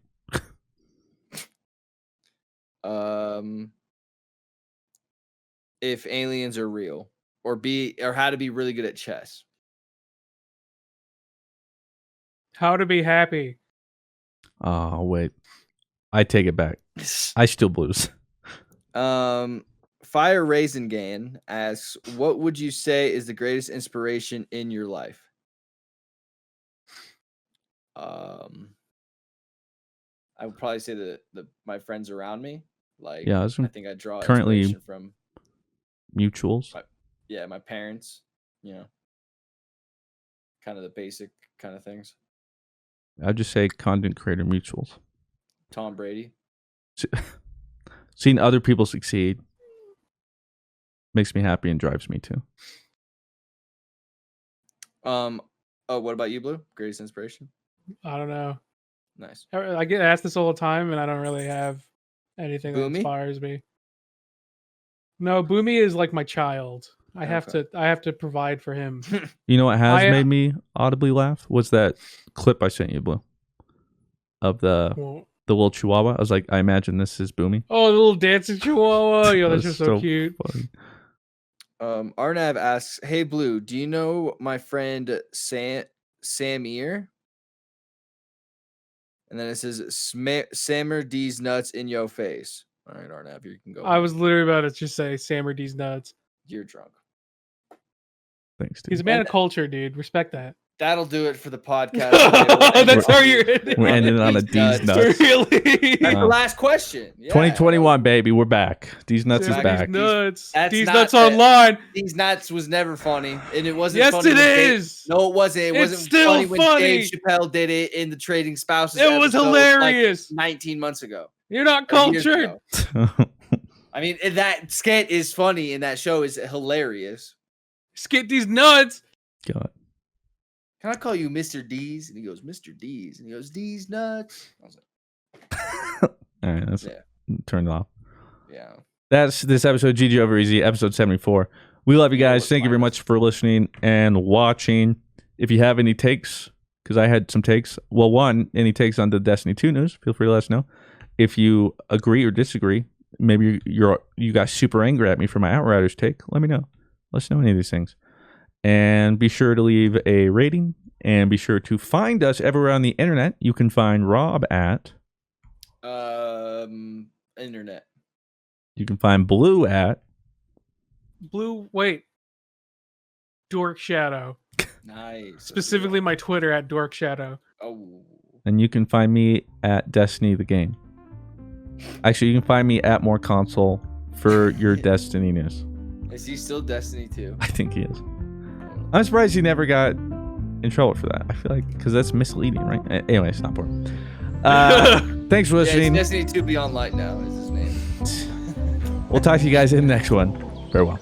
[SPEAKER 2] If aliens are real, or how to be really good at chess.
[SPEAKER 3] How to be happy.
[SPEAKER 1] Oh, wait. I take it back. I still blues.
[SPEAKER 2] Fire Raisin Gan asks, what would you say is the greatest inspiration in your life? I would probably say my friends around me. Like,
[SPEAKER 1] Yeah,
[SPEAKER 2] I think I draw
[SPEAKER 1] currently
[SPEAKER 2] inspiration from
[SPEAKER 1] mutuals.
[SPEAKER 2] my parents, kind of the basic kind of things.
[SPEAKER 1] I'd just say content creator mutuals.
[SPEAKER 2] Tom Brady.
[SPEAKER 1] Seeing other people succeed makes me happy and drives me too.
[SPEAKER 2] Oh, what about you, Blue? Greatest inspiration?
[SPEAKER 3] I don't know.
[SPEAKER 2] Nice.
[SPEAKER 3] I get asked this all the time, and I don't really have anything that
[SPEAKER 2] Boomy?
[SPEAKER 3] inspires me. No, Boomy is like my child. I have to provide for him.
[SPEAKER 1] You know what has
[SPEAKER 3] I,
[SPEAKER 1] made me audibly laugh was that clip I sent you, Blue, of the
[SPEAKER 3] Well,
[SPEAKER 1] little chihuahua. I was like, I imagine this is Boomy.
[SPEAKER 3] oh, the little dancing chihuahua. Yo, that's
[SPEAKER 1] That's
[SPEAKER 3] just so cute.
[SPEAKER 1] funny.
[SPEAKER 2] Arnav asks, hey, Blue, do you know my friend Samir? And then it says, Sammer D's nuts in your face. All right, Arnav, you can go.
[SPEAKER 3] I was literally about to just say Sammer D's nuts.
[SPEAKER 2] You're drunk.
[SPEAKER 1] Thanks, dude.
[SPEAKER 3] He's a man of culture, dude. Respect that.
[SPEAKER 2] That'll do it for the podcast.
[SPEAKER 3] Oh, that's how you're ending.
[SPEAKER 1] We're ending on a D's nuts.
[SPEAKER 3] Really?
[SPEAKER 2] That's the last question. Yeah.
[SPEAKER 1] 2021, baby, we're back. D's nuts is
[SPEAKER 3] These
[SPEAKER 1] back.
[SPEAKER 3] nuts.
[SPEAKER 2] That's
[SPEAKER 3] These
[SPEAKER 2] not
[SPEAKER 3] nuts
[SPEAKER 2] that-
[SPEAKER 3] online.
[SPEAKER 2] These nuts was never funny, and it wasn't.
[SPEAKER 3] Yes,
[SPEAKER 2] funny
[SPEAKER 3] it
[SPEAKER 2] when Dave-
[SPEAKER 3] is.
[SPEAKER 2] No, it wasn't. It
[SPEAKER 3] It's
[SPEAKER 2] wasn't
[SPEAKER 3] still
[SPEAKER 2] funny when
[SPEAKER 3] funny.
[SPEAKER 2] Dave Chappelle did it in the Trading Spouses.
[SPEAKER 3] It was
[SPEAKER 2] episode,
[SPEAKER 3] hilarious.
[SPEAKER 2] Like 19 months ago.
[SPEAKER 3] You're not
[SPEAKER 2] or years
[SPEAKER 3] cultured.
[SPEAKER 2] ago. I mean, that skit is funny, and that show is hilarious.
[SPEAKER 3] Skit these nuts.
[SPEAKER 1] God.
[SPEAKER 2] Can I call you Mr. D's? And he goes, Mr. D's. And he goes, D's nuts. I was like,
[SPEAKER 1] All right, that's
[SPEAKER 2] Yeah.
[SPEAKER 1] turned off.
[SPEAKER 2] yeah.
[SPEAKER 1] That's this episode, GG Over Easy, episode 74. We love you guys. Thank you very much for listening and watching. If you have any takes, because I had some takes. Well, one, any takes on the Destiny 2 news, feel free to let us know. If you agree or disagree, maybe you got super angry at me for my Outriders take, let me know. Let us know any of these things. And be sure to leave a rating. And be sure to find us everywhere on the internet. You can find Rob at...
[SPEAKER 2] Internet.
[SPEAKER 1] You can find Blue at...
[SPEAKER 3] Dork Shadow.
[SPEAKER 2] Nice.
[SPEAKER 3] Specifically my Twitter at Dork Shadow.
[SPEAKER 2] Oh.
[SPEAKER 1] And you can find me at Destiny the Game. Actually, you can find me at More Console for your Destiny news.
[SPEAKER 2] Is he still Destiny 2?
[SPEAKER 1] I think he is. I'm surprised he never got in trouble for that. I feel like, because that's misleading, right? Anyway, it's not important. Thanks for
[SPEAKER 2] Yeah, it's
[SPEAKER 1] listening.
[SPEAKER 2] Destiny 2 Beyond Light now is his name.
[SPEAKER 1] We'll talk to you guys in the next one. Farewell.